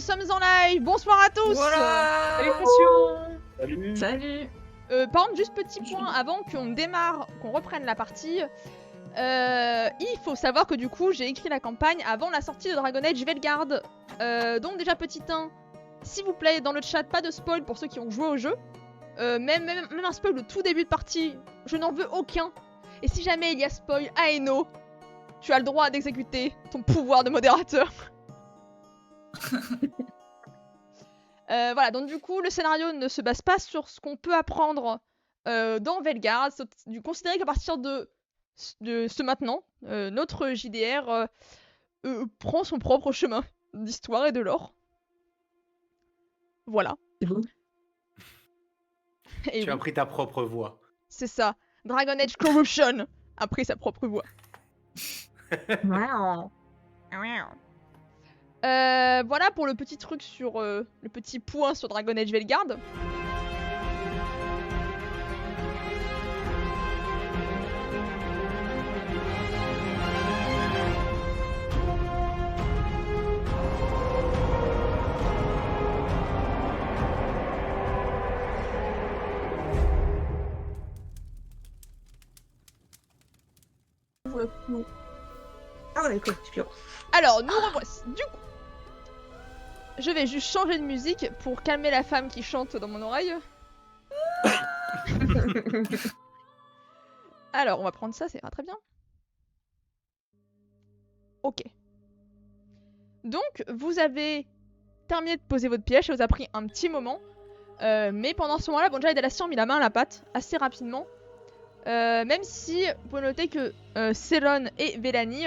sommes en live. Bonsoir à tous. Voilà. Salutations. Salut. Salut. Par contre, juste petit point avant qu'on démarre, qu'on reprenne la partie. Il faut savoir que du coup, j'ai écrit la campagne avant la sortie de Dragon Age Veilguard. Donc déjà petit 1, s'il vous plaît, dans le chat, pas de spoil pour ceux qui ont joué au jeu. Même un spoil au tout début de partie, je n'en veux aucun. Et si jamais il y a spoil, Aeno, tu as le droit d'exécuter ton pouvoir de modérateur. Voilà, donc du coup, le scénario ne se base pas sur ce qu'on peut apprendre dans Veilguard. C'est considéré qu'à partir de ce maintenant, notre JDR prend son propre chemin d'histoire et de lore. Voilà. C'est beau. Et Tu as pris ta propre voix. c'est ça. Dragon Age Corruption a pris sa propre voix. Wow. Voilà pour le petit truc sur le petit point sur Dragon Age Veilguard. Ah ouais, d'accord, super. Alors, nous revoici. Du coup, je vais juste changer de musique pour calmer la femme qui chante dans mon oreille. Alors, on va prendre ça, c'est très bien. Ok. Donc, vous avez terminé de poser votre piège, ça vous a pris un petit moment. Mais pendant ce moment-là, bon, déjà, Dallacian a mis la main à la pâte assez rapidement. Même si, vous pouvez noter que Célone et Vélanie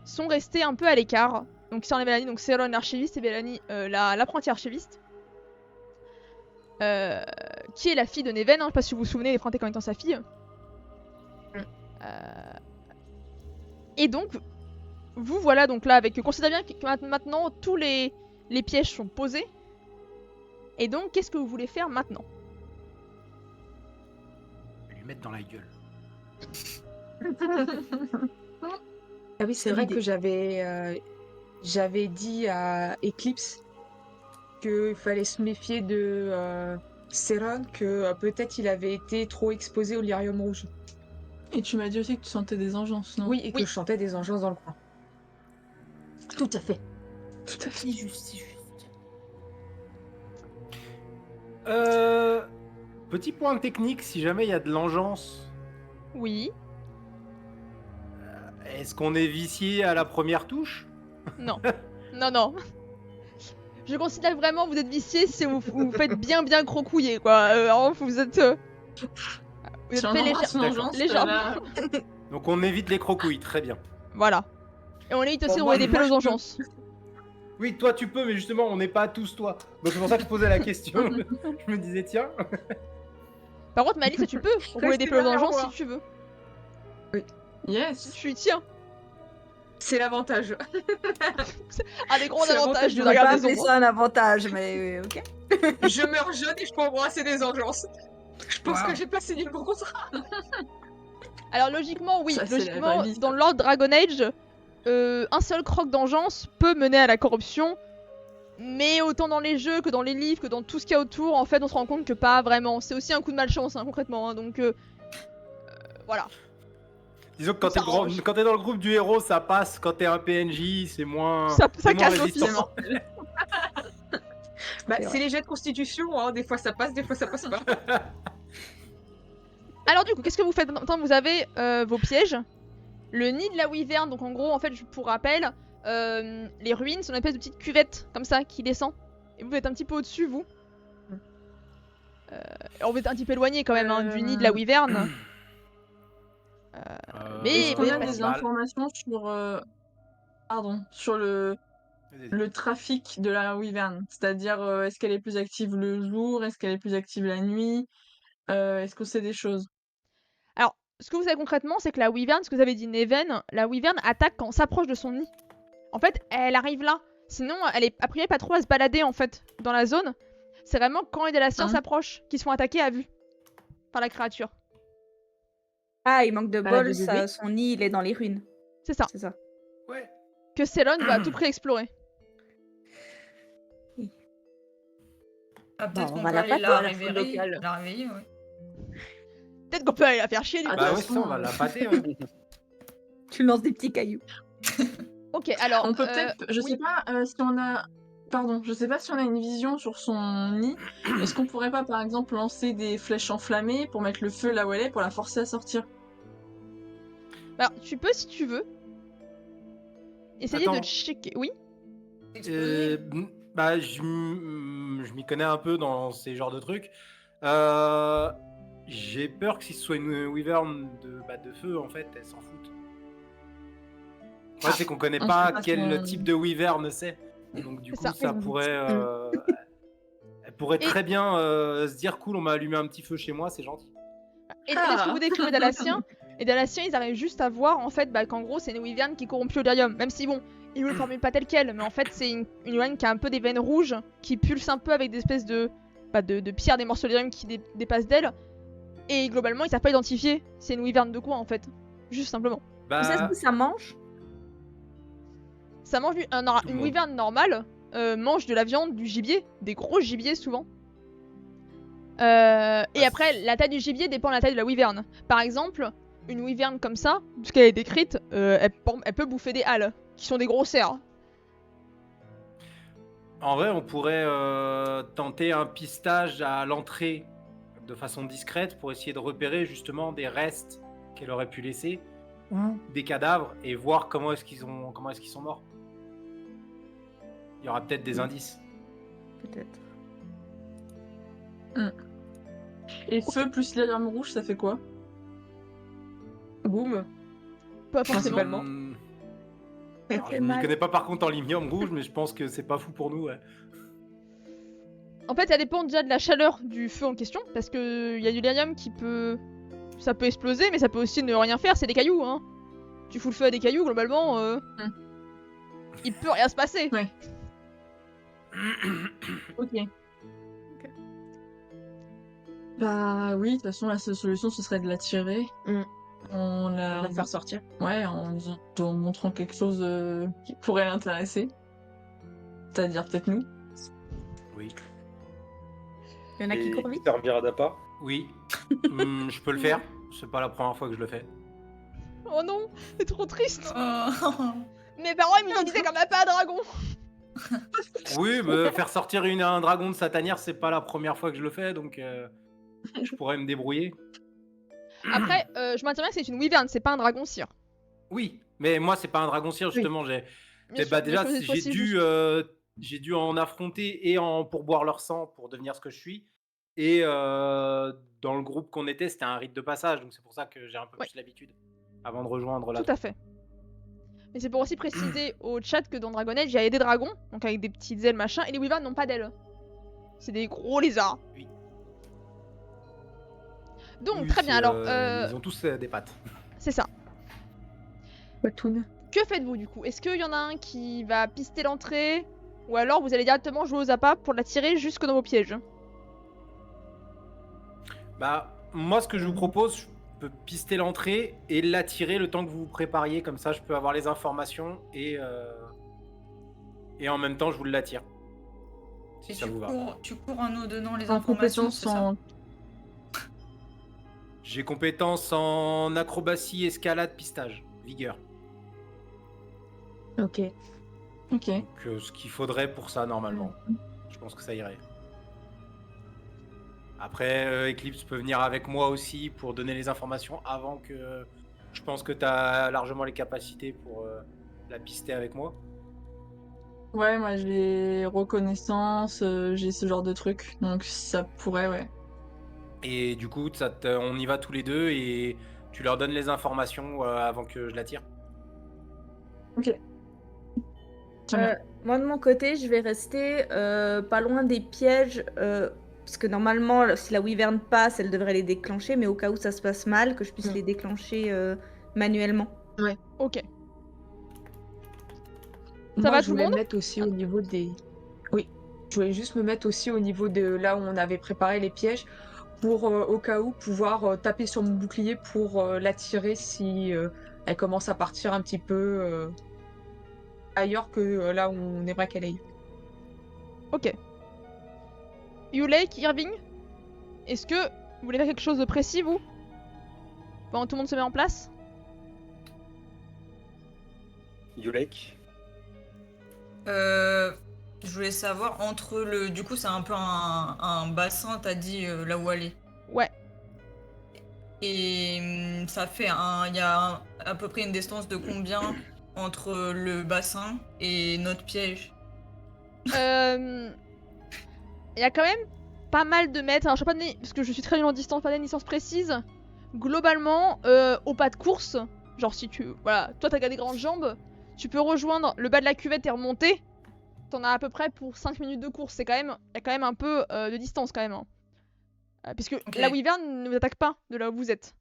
sont restés un peu à l'écart. Donc, si on est Vélanie, donc Célone l'archiviste et Vélanie l'apprentie archiviste. Qui est la fille de Neven, hein, je sais pas si vous vous souvenez, elle est présentée comme étant sa fille. Et donc, vous voilà donc là avec... Considérez bien que maintenant tous les pièges sont posés. Et donc, qu'est-ce que vous voulez faire maintenant? Lui mettre dans la gueule. Ah oui, c'est vrai que j'avais dit à Eclipse qu'il fallait se méfier de Céron, que peut-être il avait été trop exposé au lyrium rouge. Et tu m'as dit aussi que tu sentais des engeances, non? Oui, et que Oui. je chantais des engeances dans le coin. Tout à fait. Tout à fait. C'est juste, c'est juste. Petit point technique, si jamais il y a de l'engeance, Oui. est-ce qu'on est vicié à la première touche? Non. Non. Je considère vraiment que vous êtes vicié si vous faites bien crocouiller, quoi. Alors, vous êtes... vous êtes fait légèrement. Donc on évite les crocouilles, très bien. Voilà. Et on évite aussi de Bon, rouler des pelles aux moi, je peux. engeances. Oui, toi tu peux, mais justement on n'est pas tous toi. Donc c'est pour ça que je posais la question. Je me disais tiens. Par contre, Malice, tu peux rouler des pelles aux engeances si tu veux. Yes. Je suis tiens. C'est l'avantage. Un des gros C'est avantages de l'avantage, la je garde vais des appeler ombres. ça un avantage, mais ok. Je meurs jeune et je peux embrasser des engeances. Je pense Wow. que j'ai pas signé le bon contrat. Alors logiquement, oui. Ça, c'est la Logiquement, vraie vie, dans ça. l'ordre Dragon Age, un seul croc d'engeance peut mener à la corruption. Mais autant dans les jeux que dans les livres, que dans tout ce qu'il y a autour, en fait, on se rend compte que pas vraiment. C'est aussi un coup de malchance, hein, concrètement. Hein, donc, voilà. Disons que quand t'es dans le groupe du héros, ça passe. Quand t'es un PNJ, c'est moins. Ça c'est moins casse résistant. Bah, C'est c'est les jets de constitution, hein. Des fois ça passe, des fois ça passe pas. Alors du coup, qu'est-ce que vous faites maintenant? Vous avez vos pièges. Le nid de la wyvern, donc en gros, en fait, pour rappel, les ruines sont une espèce de petite cuvette, comme ça, qui descend. Et vous êtes un petit peu au-dessus, vous. On est un petit peu éloigné quand même hein, du nid de la wyvern. Mais Est-ce qu'on vous a êtes pas des si mal. informations sur le trafic de la Wyvern? C'est-à-dire, est-ce qu'elle est plus active le jour? Est-ce qu'elle est plus active la nuit? Est-ce qu'on sait des choses? Alors, ce que vous savez concrètement, c'est que la wyvern, ce que vous avez dit Neven, la wyvern attaque quand on s'approche de son nid. En fait, elle arrive là. Sinon, elle est a priori pas trop à se balader en fait dans la zone. C'est vraiment quand les Dallaciens s'approchent qu'ils sont attaqués à vue par la créature. Ah, il manque de la bol, BBB. son nid, il est dans les ruines. C'est ça. C'est ça. Ouais. Que Célone va à tout prix explorer. Ah, peut-être Bon, on qu'on va peut la aller pâter la à la faune réveiller. locale. La réveiller, ouais. Peut-être qu'on peut aller la faire chier du coup. Bah ouais, Attention, ça, on va la pâter. Ouais. Tu lances des petits cailloux. Ok, alors. On peut peut-être, je oui. sais pas si on a, pardon, je sais pas si on a une vision sur son nid. Est-ce qu'on pourrait pas, par exemple, lancer des flèches enflammées pour mettre le feu là où elle est, pour la forcer à sortir? Alors, tu peux si tu veux. Essayer Attends. de checker. Oui. Exploser. Bah, je m'y connais un peu dans ces genres de trucs. J'ai peur que si ce soit une wyvern de feu, en fait, elle s'en fout. Ouais, c'est qu'on connaît on pas sait pas quel son- type de wyvern c'est. Donc du C'est coup, ça. ça pourrait... elle pourrait Et- très bien se dire, cool, on m'a allumé un petit feu chez moi, c'est gentil. Et de ce que vous décrivez d'Alassien, et d'Alassien, ils arrivent juste à voir en fait qu'en gros c'est une wyvern qui est corrompue au lyrium. Même si bon, ils ne le formulent pas tel quel, mais en fait c'est une wyvern qui a un peu des veines rouges, qui pulse un peu avec des espèces de pierres, des morceaux de lyrium qui dépassent d'elle. Et globalement, ils savent pas identifier c'est une wyvern de quoi en fait. Juste simplement. Tu sais ce Bah, que ça mange? Ça mange Tout le une monde. wyvern normale, mange de la viande, du gibier, des gros gibiers souvent. Et après, la taille du gibier dépend de la taille de la wyvern. Par exemple, une wyvern comme ça, ce qu'elle est décrite, elle peut bouffer des halles, qui sont des gros cerfs. en vrai, on pourrait tenter un pistage à l'entrée de façon discrète pour essayer de repérer justement des restes qu'elle aurait pu laisser ou des cadavres et voir comment est-ce qu'ils sont morts. Il y aura peut-être des indices. Peut-être. Et feu plus lyrium rouge, ça fait quoi? Boum. Pas forcément. Principalement. Alors, fait je m'y mal. connais pas par contre en limium rouge, mais je pense que c'est pas fou pour nous. Ouais. En fait, ça dépend déjà de la chaleur du feu en question, parce que y a du lyrium qui peut... Ça peut exploser, mais ça peut aussi ne rien faire, c'est des cailloux, hein. Tu fous le feu à des cailloux, globalement, il peut rien se passer. Ouais. Ok. Bah oui, de toute façon, la seule solution, ce serait de la tirer. Mm. On On la... va la faire sortir. Ouais, en montrant quelque chose qui pourrait l'intéresser. C'est-à-dire peut-être nous. Oui. Il y en a qui courent vite. Servira d'appât. Oui. Je peux le faire. C'est pas la première fois que je le fais. Oh non, c'est trop triste. Oh. Mes parents, ils me disaient qu'on n'a pas un dragon. Oui, mais faire sortir un dragon de sa tanière, c'est pas la première fois que je le fais, donc je pourrais me débrouiller. Après, je maintiens bien que c'est une wyvern, c'est pas un dragon cire. Oui, mais moi c'est pas un dragon cire justement. Bien Eh sûr, bah, bien déjà sûr, c'est j'ai possible, dû j'ai dû en affronter et en pour boire leur sang pour devenir ce que je suis. Et dans le groupe qu'on était, c'était un rite de passage, donc c'est pour ça que j'ai un peu Ouais. plus l'habitude avant de rejoindre la Tout à fait. Mais c'est pour aussi préciser au chat que dans Dragon Age, il y a des dragons, donc avec des petites ailes machin, et les wyverns n'ont pas d'ailes. C'est des gros lézards. Oui. Donc Oui, très bien, c'est, alors ils ont tous des pattes. c'est ça. Watoon. Que faites-vous du coup? Est-ce qu'il y en a un qui va pister l'entrée? Ou alors vous allez directement jouer aux appâts pour la tirer jusque dans vos pièges? Bah, moi, ce que je vous propose, je peux pister l'entrée et l'attirer le temps que vous vous prépariez. Comme ça, je peux avoir les informations et en même temps, je vous l'attire. Si Et ça vous va. tu cours en nous donnant les En informations, compétence c'est ça? en... J'ai compétence en acrobatie, escalade, pistage, vigueur. Ok. Ok. Donc, ce qu'il faudrait pour ça, normalement. Je pense que ça irait. Après, Eclipse peut venir avec moi aussi pour donner les informations avant que... Je pense que tu as largement les capacités pour la pister avec moi. Ouais, moi j'ai reconnaissance, j'ai ce genre de truc, donc ça pourrait, ouais. Et du coup, on y va tous les deux et tu leur donnes les informations avant que je la tire. Ok. Très bien. Moi de mon côté, je vais rester pas loin des pièges, parce que normalement, si la wyvern passe, elle devrait les déclencher, mais au cas où ça se passe mal, que je puisse les déclencher manuellement. Ok. Moi, va je tout le voulais monde me mettre aussi au niveau des... Oui, je voulais juste me mettre aussi au niveau de là où on avait préparé les pièges pour au cas où pouvoir taper sur mon bouclier pour l'attirer si elle commence à partir un petit peu ailleurs que là où on aimerait qu'elle aille. Ok. Yulek, Irving, est-ce que vous voulez faire quelque chose de précis, vous? Pendant que tout le monde se met en place? Yulek. Je voulais savoir, entre le... Du coup, c'est un peu un bassin, t'as dit, là où aller. Ouais. Et ça fait il y a à peu près une distance de combien entre le bassin et notre piège? Il y a quand même pas mal de mètres. Alors, je sais pas donner, parce que je suis très nul en distance, pas donner une distance précise. Globalement, au pas de course, genre si tu... Voilà, toi t'as des grandes jambes, tu peux rejoindre le bas de la cuvette et remonter. T'en as à peu près pour 5 minutes de course. C'est quand même... Il y a quand même un peu de distance quand même. Hein. Puisque la wyvern ne vous attaque pas de là où vous êtes.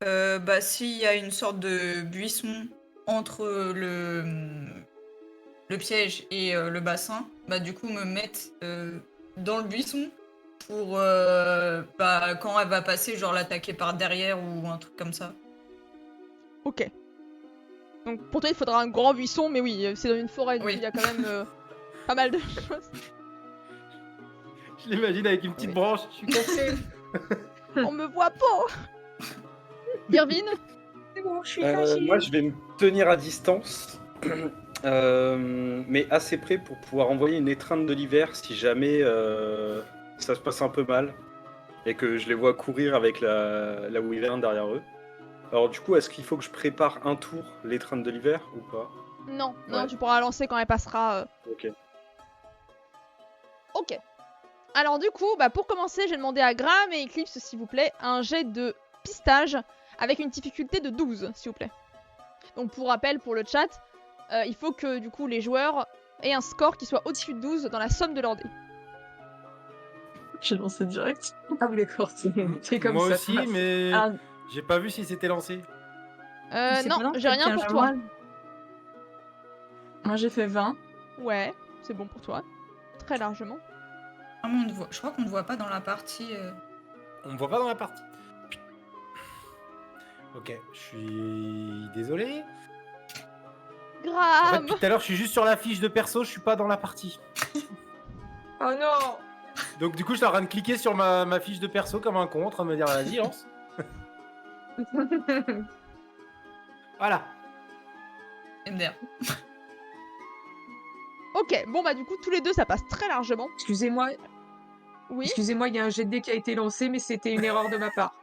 Bah, s'il y a une sorte de buisson entre le piège et le bassin, bah du coup me mettre dans le buisson pour bah, quand elle va passer, genre l'attaquer par derrière ou un truc comme ça. Ok. Donc pour toi il faudra un grand buisson, mais oui, c'est dans une forêt, donc Oui. il y a quand même pas mal de choses. Je l'imagine avec une petite branche, je suis cassé. On me voit pas. Irvine? C'est bon, je suis cachée. Moi, je vais me tenir à distance, mais assez près pour pouvoir envoyer une étreinte de l'hiver si jamais ça se passe un peu mal et que je les vois courir avec la wyvern derrière eux. Alors du coup, est-ce qu'il faut que je prépare un tour l'étreinte de l'hiver ou pas? Non, non, Ouais. tu pourras lancer quand elle passera. Ok. Ok. Alors du coup, bah, pour commencer, j'ai demandé à Graham et Eclipse, s'il vous plaît, un jet de pistage avec une difficulté de 12, s'il vous plaît. Donc pour rappel, pour le chat, il faut que du coup les joueurs aient un score qui soit au-dessus de 12 dans la somme de leur dé. J'ai lancé direct. Ah oui, d'accord, c'est comme Moi ça. aussi, mais Ah, j'ai pas vu si c'était lancé. C'est Non, pas j'ai rien pour toi. moi j'ai fait 20. Ouais, c'est bon pour toi. Très largement. Ah, mais je crois qu'on ne voit pas dans la partie. On me voit pas dans la partie. Ok, je suis désolé. En fait, Graham. depuis tout à l'heure, je suis juste sur la fiche de perso, je suis pas dans la partie. Oh non. Donc du coup, je suis en train de cliquer sur ma fiche de perso comme un con, en train de me dire vas-y, lance. Voilà. MDR. Ok, bon bah du coup tous les deux ça passe très largement. Excusez-moi, Oui. excusez-moi, il y a un jet de dés qui a été lancé, mais c'était une erreur de ma part.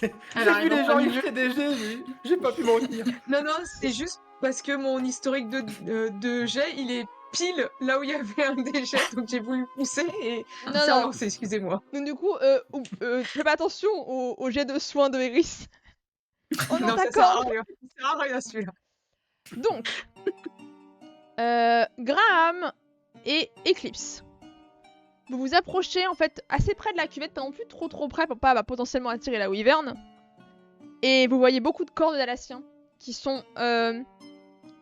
J'ai vu les gens écrire des G, mais j'ai pas pu m'en retenir. Non, non, c'est juste parce que mon historique de jet, il est pile là où il y avait un des jets, donc j'ai voulu pousser et Non, ça a non. lancé, excusez-moi. Donc du coup, fais pas attention au jet de soins de Eris. Oh non, ça sert à d'accord. rien. Ça sert à rien celui-là. Donc, Graham et Eclipse. Vous vous approchez en fait assez près de la cuvette, pas non plus trop près pour pas potentiellement attirer la wyvern. Et vous voyez beaucoup de corps de Dalassiens qui sont...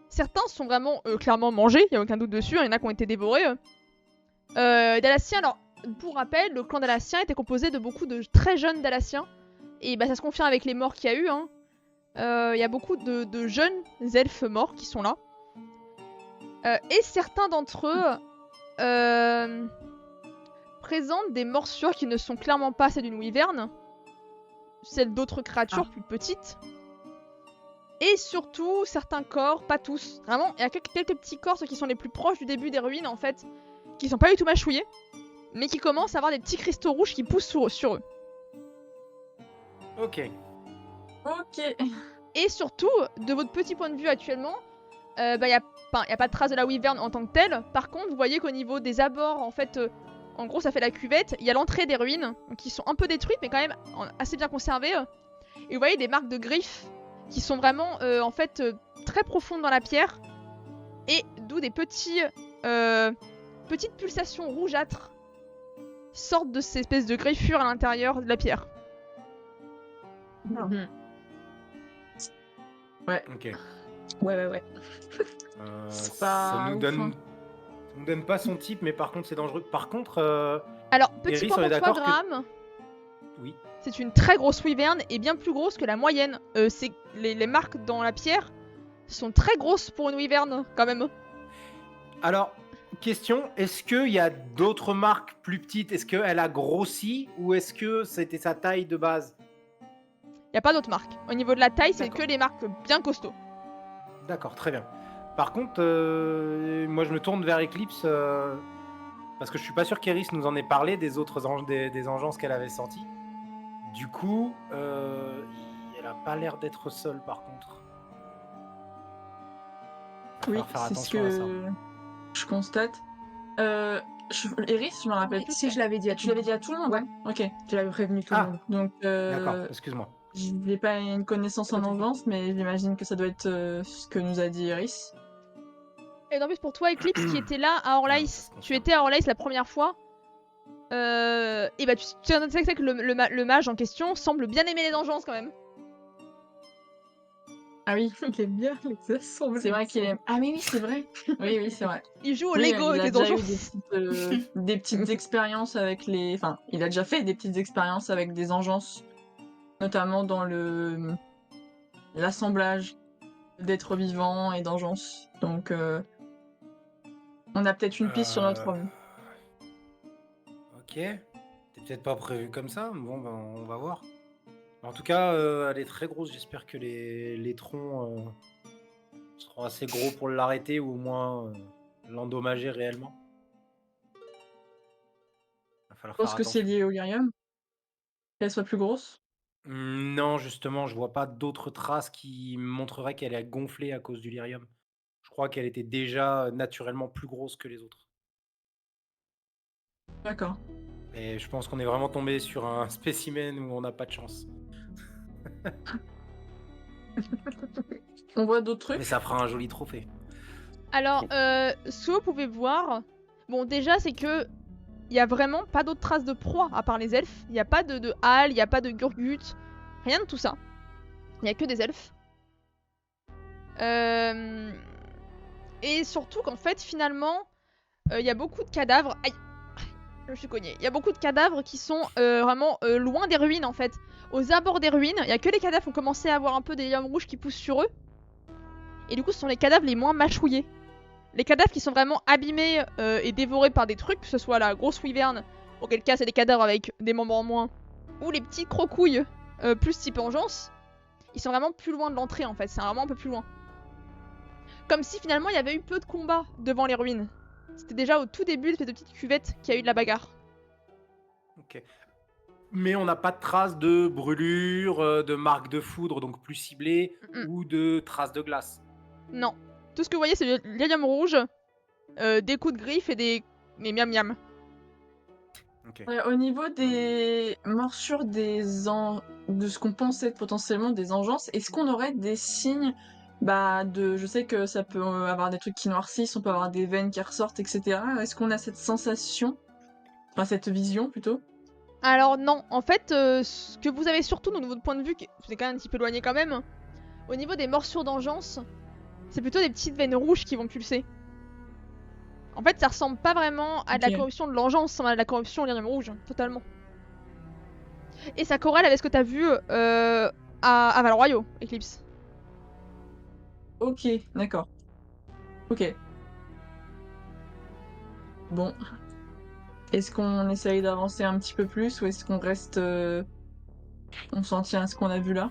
certains sont vraiment clairement mangés, il n'y a aucun doute dessus, il y en a qui ont été dévorés. Dalassiens, alors pour rappel, le clan Dalassien était composé de beaucoup de très jeunes Dalassiens. Et bah ça se confirme avec les morts qu'il y a eu. Hein. Il y a beaucoup de jeunes elfes morts qui sont là. Et certains d'entre eux présentent des morsures qui ne sont clairement pas celles d'une wyvern. Celles d'autres créatures plus petites. Et surtout, certains corps, pas tous, vraiment, il y a quelques petits corps, ceux qui sont les plus proches du début des ruines en fait, qui sont pas du tout mâchouillés, mais qui commencent à avoir des petits cristaux rouges qui poussent sur eux. Ok. Ok. Et surtout, de votre petit point de vue actuellement, y a pas de trace de la wyvern en tant que telle. Par contre, vous voyez qu'au niveau des abords, en fait, en gros, ça fait la cuvette. Il y a l'entrée des ruines, qui sont un peu détruites, mais quand même assez bien conservées. Et vous voyez des marques de griffes qui sont vraiment, en fait, très profondes dans la pierre. Et d'où des petites pulsations rougeâtres sortent de ces espèces de griffures à l'intérieur de la pierre. Mhm. Ok. Ouais. C'est Ça pas nous ouf, donne... hein. ça nous donne pas son type, mais par contre c'est dangereux. Par contre, Alors, petit Iris, point on est pour toi, d'accord que- Graham. oui. C'est une très grosse wyvern et bien plus grosse que la moyenne. Les marques dans la pierre sont très grosses pour une wyvern, quand même. Alors, question, est-ce qu'il y a d'autres marques plus petites? Est-ce qu'elle a grossi ou est-ce que c'était sa taille de base? Y a pas d'autres marques. Au niveau de la taille, c'est D'accord. que les marques bien costauds. D'accord, très bien. Par contre, moi je me tourne vers Eclipse parce que je suis pas sûr qu'Eris nous en ait parlé des autres des engences qu'elle avait sorties. Du coup, elle a pas l'air d'être seule par contre. Va Oui, falloir faire c'est ce attention à ça. que je constate. Eris, je me rappelle plus. Si je l'avais dit à Tu l'avais dit à tout le monde, Ouais. hein Ok. Je l'avais prévenu tout le Ah, monde. Donc, d'accord, excuse-moi. j'ai pas une connaissance en engeance, mais j'imagine que ça doit être ce que nous a dit Eris. Et en plus pour toi, Eclipse, qui était là à Non, Orlais, ça se confirme. tu étais à Orlais la première fois. Et bah tu sais que le mage en question semble bien aimer les engences quand même. Ah oui, Il aime bien les assemblées. c'est vrai qu'il aime. Ah mais oui, c'est vrai. Oui, oui, c'est vrai. Il joue au Oui, Lego il avec a les déjà eu engences. des petites expériences avec les. Enfin, il a déjà fait des petites expériences avec des engences, notamment dans l'assemblage d'êtres vivants et d'engences. Donc, on a peut-être une piste sur notre homme. Ok. T'es peut-être pas prévu comme ça. Bon, ben, on va voir. En tout cas, elle est très grosse. J'espère que les troncs seront assez gros pour l'arrêter ou au moins l'endommager réellement. Va falloir Je pense faire que c'est attention. lié au lyrium. Qu'elle soit plus grosse. Non, justement, je vois pas d'autres traces qui montreraient qu'elle a gonflé à cause du lyrium. Je crois qu'elle était déjà naturellement plus grosse que les autres. D'accord. Et je pense qu'on est vraiment tombé sur un spécimen où on n'a pas de chance. On voit d'autres Mais trucs. ça fera un joli trophée. Alors, ce que vous pouvez voir, bon déjà c'est que il y a vraiment pas d'autres traces de proie à part les elfes. Il y a pas de Hal, il y a pas de Gurgut, rien de tout ça. Il y a que des elfes. Et surtout qu'en fait finalement, il y a beaucoup de cadavres. Aïe, je me suis cognée. Il y a beaucoup de cadavres qui sont vraiment loin des ruines en fait. Aux abords des ruines, il y a que les cadavres qui ont commencé à avoir un peu des lianes rouges qui poussent sur eux. Et du coup, ce sont les cadavres les moins mâchouillés. Les cadavres qui sont vraiment abîmés et dévorés par des trucs, que ce soit la grosse wyvern, auquel cas c'est des cadavres avec des membres en moins, ou les petites crocouilles plus type engeance, ils sont vraiment plus loin de l'entrée en fait, c'est vraiment un peu plus loin. Comme si finalement il y avait eu peu de combats devant les ruines. C'était déjà au tout début de cette petite cuvette qu'il y a eu de la bagarre. Ok. Mais on n'a pas de traces de brûlures, de marques de foudre, donc plus ciblées, ou de traces de glace. Non. Tout ce que vous voyez c'est l'hélium rouge, des coups de griffe et des miam miam. Ok. Au niveau des morsures de ce qu'on pensait être potentiellement des engences, est-ce qu'on aurait des signes je sais que ça peut avoir des trucs qui noircissent, on peut avoir des veines qui ressortent, etc. Est-ce qu'on a cette sensation, enfin cette vision plutôt? Alors non, en fait, ce que vous avez surtout de votre point de vue, c'est quand même un petit peu éloigné quand même, au niveau des morsures d'engeance, c'est plutôt des petites veines rouges qui vont pulser. En fait, ça ressemble pas vraiment à de la Ok. corruption de l'engeance, ça ressemble à de la corruption au lyrium rouge, totalement. Et ça corrèle avec ce que t'as vu à Val-Royaux, Eclipse. Ok, d'accord. Ok. Bon. Est-ce qu'on essaye d'avancer un petit peu plus ou est-ce qu'on reste... on s'en tient à ce qu'on a vu là?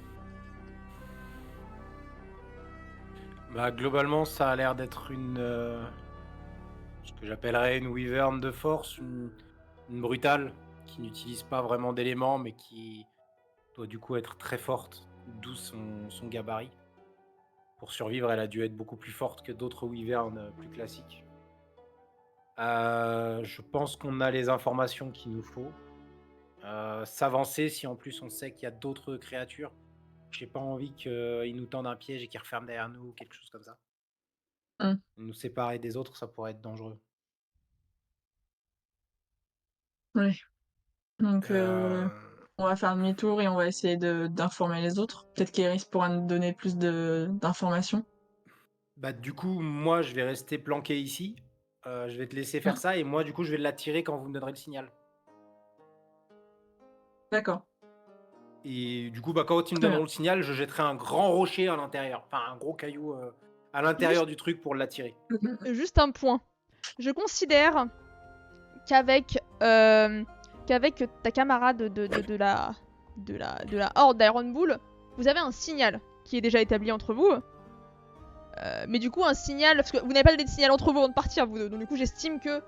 Bah, globalement, ça a l'air d'être ce que j'appellerais une wyvern de force, une brutale, qui n'utilise pas vraiment d'éléments, mais qui doit du coup être très forte, d'où son gabarit. Pour survivre, elle a dû être beaucoup plus forte que d'autres wyverns plus classiques. Je pense qu'on a les informations qu'il nous faut. S'avancer si en plus on sait qu'il y a d'autres créatures. J'ai pas envie qu'ils nous tendent un piège et qu'ils referment derrière nous ou quelque chose comme ça. Nous séparer des autres, ça pourrait être dangereux. Ouais. Donc, Euh, on va faire demi-tour et on va essayer d'informer les autres. Peut-être qu'Eris pourra nous donner plus d'informations. Bah, du coup, moi, je vais rester planqué ici. Je vais te laisser faire ça et moi, du coup, je vais l'attirer quand vous me donnerez le signal. D'accord. Et du coup, bah, quand ils me Très bien. donneront le signal, je jetterai un grand rocher à l'intérieur. Enfin, un gros caillou à l'intérieur du truc pour l'attirer. Juste un point. Je considère qu'avec ta camarade de la horde d'Iron Bull, vous avez un signal qui est déjà établi entre vous. Mais du coup, un signal, parce que vous n'avez pas donné de signal entre vous avant de partir, vous deux. Donc du coup, j'estime que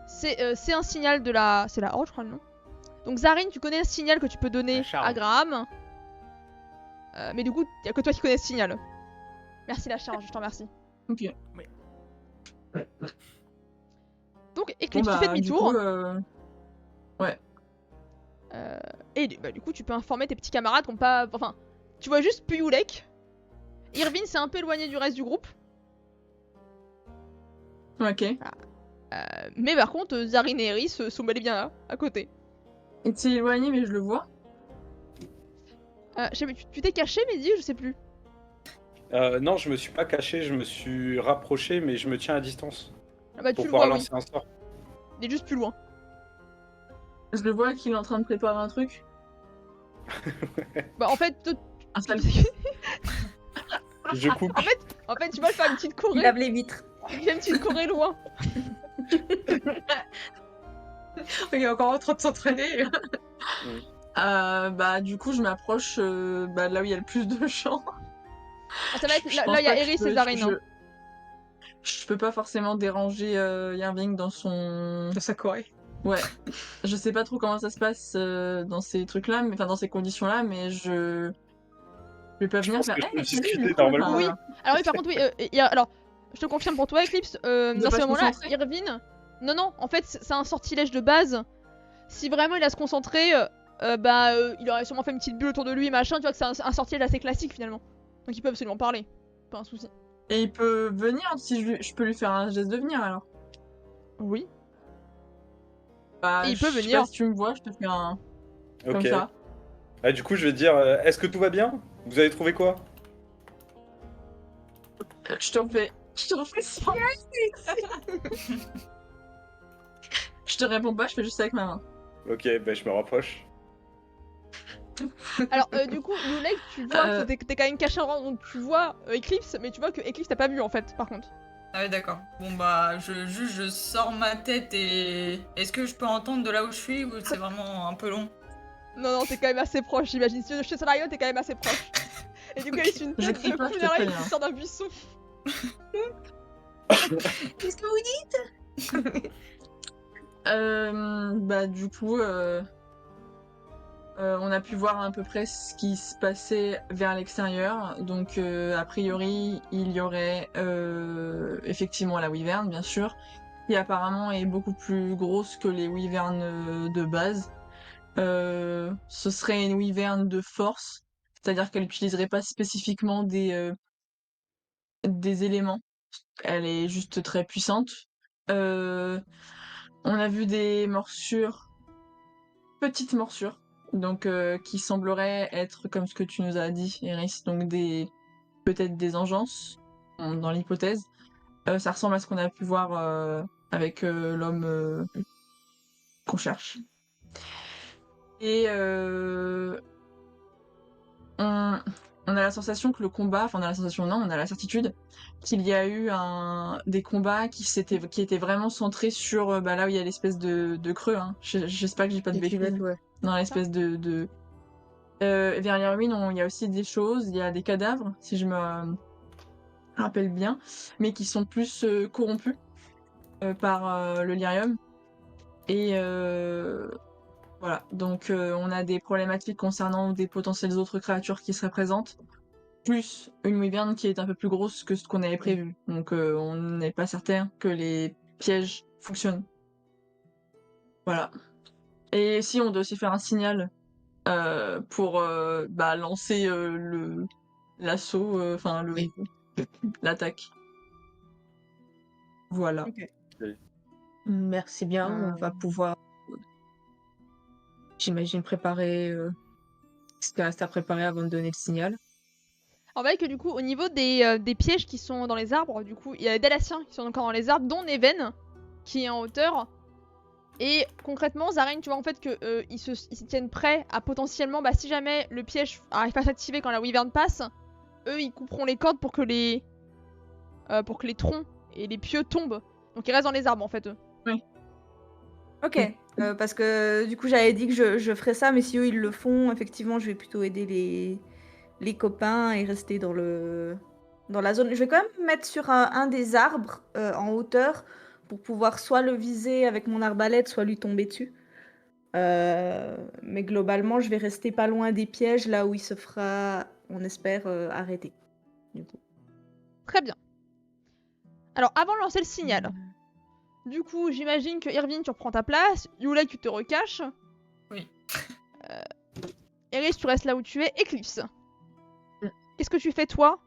c'est un signal de la... C'est la horde, je crois, le nom. Donc Zarine, tu connais un signal que tu peux donner à Graham. Mais du coup, il n'y a que toi qui connais ce signal. Merci la charge, je t'en remercie. Ok. Oui. Donc, Eclipse, tu fais demi-tour. Ouais. Et du coup, tu peux informer tes petits camarades qui n'ont pas... Enfin, tu vois juste Puyulek. Irvine s'est un peu éloigné du reste du groupe. Ok. Mais par contre, Zarine et Eris sont bel et bien là, à côté. Il s'est éloigné, mais je le vois. Je sais plus, tu t'es caché, Mehdi, je sais plus. Non, je me suis pas caché, je me suis rapproché, mais je me tiens à distance. Ah bah, tu Pour le pouvoir vois, oui. lancer un sort. Il est juste plus loin. Je le vois qu'il est en train de préparer un truc. Bah, en fait, Un sale Je coupe. en fait, tu vas faire une petite Il choré. lave les vitres. Il y a une petite choré loin. Il est encore en train de s'entraîner. Bah du coup je m'approche là où il y a le plus de gens. Ah, ça va être... Je Là, pense il y a pas que Eris je peux- et Zarine. Hein. Je peux pas forcément déranger Yerving dans son... De sa Corée. Ouais. Je sais pas trop comment ça se passe dans ces trucs-là, mais enfin dans ces conditions-là, mais je vais pas venir pense faire... que je peux Hey, salut, discuter du coup, normalement. enfin, Oui. Alors oui, par contre, oui. Alors, je te confirme pour toi, Eclipse. Dans pas ce se moment-là, concentrer Irvine... Non, en fait, c'est un sortilège de base. Si vraiment il a se concentrer, il aurait sûrement fait une petite bulle autour de lui, machin. Tu vois que c'est un sortilège assez classique, finalement. Donc il peut absolument parler. Pas un souci. Et il peut venir si je peux lui faire un geste de venir alors. Oui. Bah, Et il peut je sais venir. pas si tu me vois, je te fais un... Comme Ok. ça. Ah, du coup, je vais te dire, est-ce que tout va bien? Vous avez trouvé quoi? Je te refais ça. Je te réponds pas, je fais juste ça avec ma main. Ok, bah je me rapproche. Alors, du coup, Yulek, tu vois que t'es quand même caché en rang, donc tu vois Eclipse, mais tu vois que Eclipse t'as pas vu en fait, par contre. Ah ouais, d'accord. Bon bah, je sors ma tête et... Est-ce que je peux entendre de là où je suis ou c'est vraiment un peu long? Non, t'es quand même assez proche, j'imagine. Si je te scénario, t'es quand même assez proche. Et du coup, il y a une Je tête crie de pas, je te funérailles préviens. qui sort d'un buisson. Qu'est-ce que vous dites? Bah du coup, on a pu voir à peu près ce qui se passait vers l'extérieur. Donc a priori, il y aurait effectivement la wyvern, bien sûr, qui apparemment est beaucoup plus grosse que les wyverns de base. Ce serait une wyvern de force, c'est-à-dire qu'elle n'utiliserait pas spécifiquement des éléments. Elle est juste très puissante. On a vu des morsures, petites morsures, donc qui sembleraient être comme ce que tu nous as dit, Iris, donc peut-être des engeances, dans l'hypothèse. Ça ressemble à ce qu'on a pu voir avec l'homme qu'on cherche. Et on a la sensation que le combat, enfin on a la sensation non, on a la certitude qu'il y a eu des combats qui étaient vraiment centrés sur là où il y a l'espèce de creux. Hein. J'espère que j'ai pas de bêtises. Ouais. Dans l'espèce de... vers les ruines, il y a aussi des choses, il y a des cadavres, si je me rappelle bien, mais qui sont plus corrompus par le lyrium. Et voilà, donc on a des problématiques concernant des potentielles autres créatures qui seraient présentes, plus une wyvern qui est un peu plus grosse que ce qu'on avait prévu. Donc on n'est pas certain que les pièges fonctionnent. Voilà. Et si on doit aussi faire un signal pour lancer l'assaut, enfin l'attaque. Voilà. Merci bien, on va pouvoir, j'imagine, préparer ce qu'il reste à préparer avant de donner le signal. Alors, que du coup, au niveau des pièges qui sont dans les arbres, du coup, il y a les Dalassiens qui sont encore dans les arbres, dont Neven, qui est en hauteur. Et concrètement, Zarine, tu vois en fait que ils se tiennent prêts à potentiellement, si jamais le piège arrive pas à s'activer quand la wyvern passe, eux ils couperont les cordes pour que les troncs et les pieux tombent. Donc ils restent dans les arbres en fait eux. Ok, parce que du coup j'avais dit que je ferais ça, mais si eux ils le font, effectivement je vais plutôt aider les copains et rester dans la zone. Je vais quand même me mettre sur un des arbres en hauteur pour pouvoir soit le viser avec mon arbalète, soit lui tomber dessus. Mais globalement je vais rester pas loin des pièges, là où il se fera, on espère, arrêter. Du coup. Très bien. Alors avant de lancer le signal, du coup j'imagine que Irvine tu reprends ta place, Yulek tu te recaches. Oui. Eris tu restes là où tu es, Eclipse. Qu'est-ce que tu fais toi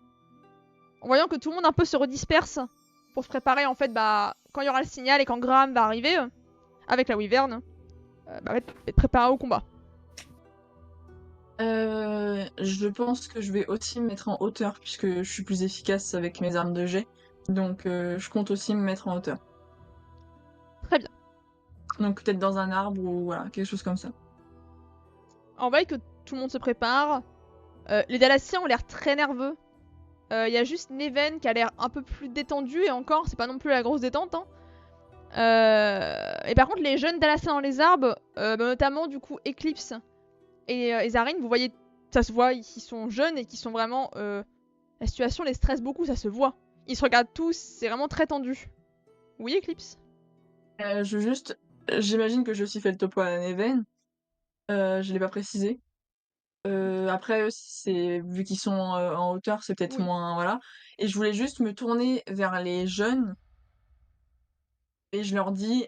en voyant que tout le monde un peu se redisperse pour se préparer en fait quand il y aura le signal et quand Graham va arriver avec la Wyvern, être préparé au combat. Je pense que je vais aussi me mettre en hauteur puisque je suis plus efficace avec mes armes de jet. Donc je compte aussi me mettre en hauteur. Très bien. Donc peut-être dans un arbre ou voilà, quelque chose comme ça. On voit que tout le monde se prépare. Les Dalassiens ont l'air très nerveux. Il y a juste Neven qui a l'air un peu plus détendu et encore, c'est pas non plus la grosse détente. Hein. Et par contre, les jeunes Dalassiens dans les arbres, notamment du coup Eclipse et Zarin, vous voyez, ça se voit, ils sont jeunes et qui sont vraiment. La situation les stresse beaucoup, ça se voit. Ils se regardent tous, c'est vraiment très tendu. Oui, Eclipse? J'imagine que j'ai aussi fait le topo à Neven. Je l'ai pas précisé. Après, vu qu'ils sont en hauteur, c'est peut-être Oui. moins, voilà. Et je voulais juste me tourner vers les jeunes et je leur dis,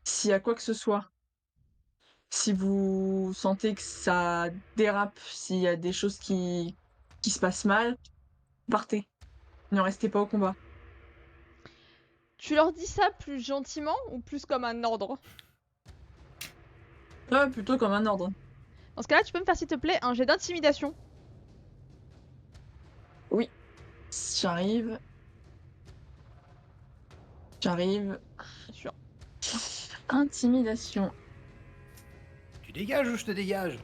s'il y a quoi que ce soit, si vous sentez que ça dérape, s'il y a des choses qui se passent mal, partez. Ne restez pas au combat. Tu leur dis ça plus gentiment ou plus comme un ordre? Plutôt comme un ordre. Dans ce cas-là, tu peux me faire s'il te plaît un jet d'intimidation. Oui. J'arrive. Bien sûr. Intimidation. Tu dégages ou je te dégage?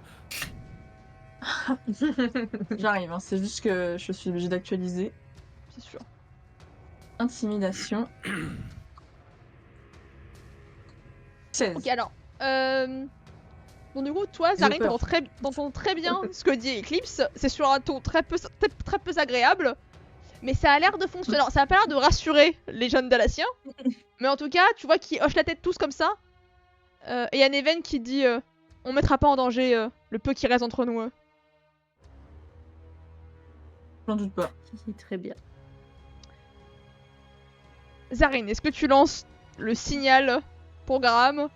J'arrive, hein, c'est juste que je suis obligée d'actualiser. C'est sûr. Intimidation. 16. Ok, alors. Bon, du coup, toi, Zarin, t'entends très bien ce que dit Eclipse. C'est sur un ton très peu agréable. Mais ça a l'air de fonctionner. Alors, ça a pas l'air de rassurer les jeunes Dalassiens. Mais en tout cas, tu vois qu'ils hochent la tête tous comme ça. Et y a Neven qui dit on mettra pas en danger le peu qui reste entre nous. J'en doute pas. Très bien. Zarin, est-ce que tu lances le signal pour Graham?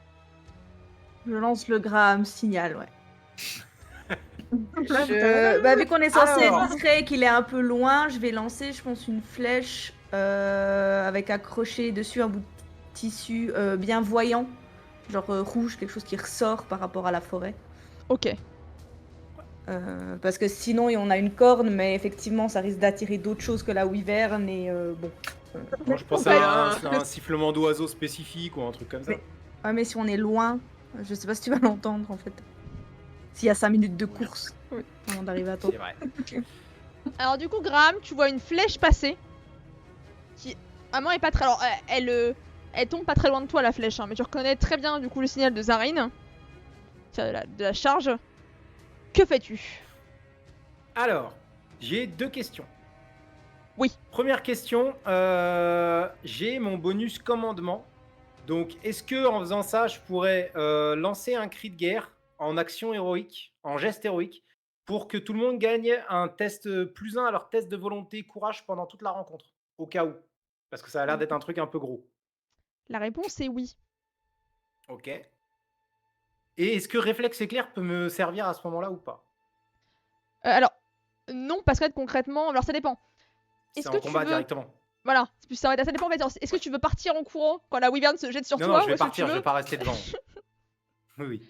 Je lance le Graham signal, ouais. Vu qu'on est censé être discret et qu'il est un peu loin, je vais lancer, je pense, une flèche avec accroché dessus un bout de tissu bien voyant, genre rouge, quelque chose qui ressort par rapport à la forêt. Ok. Parce que sinon, on a une corne, mais effectivement, ça risque d'attirer d'autres choses que la wyvern et bon. Moi, je pensais à un sifflement d'oiseau spécifique ou un truc comme ça. Mais si on est loin, je sais pas si tu vas l'entendre en fait. S'il y a 5 minutes de course avant d'arriver à toi. C'est vrai. Alors du coup, Graham, tu vois une flèche passer qui vraiment est pas très. Alors elle tombe pas très loin de toi la flèche, hein, mais tu reconnais très bien du coup le signal de Zarin, de la charge. Que fais-tu? Alors, j'ai 2 questions. Oui. Première question, j'ai mon bonus commandement. Donc, est-ce que en faisant ça, je pourrais lancer un cri de guerre en action héroïque, en geste héroïque, pour que tout le monde gagne un test +1 à leur test de volonté courage pendant toute la rencontre, au cas où. Parce que ça a l'air d'être un truc un peu gros. La réponse est oui. Ok. Et est-ce que réflexe éclair peut me servir à ce moment-là ou pas? Alors, non, parce que concrètement, alors ça dépend. C'est en combat directement. Voilà, ça dépend. Est-ce que tu veux partir en courant quand la wyvern se jette sur toi? Non, je vais partir, je vais pas rester devant. Oui.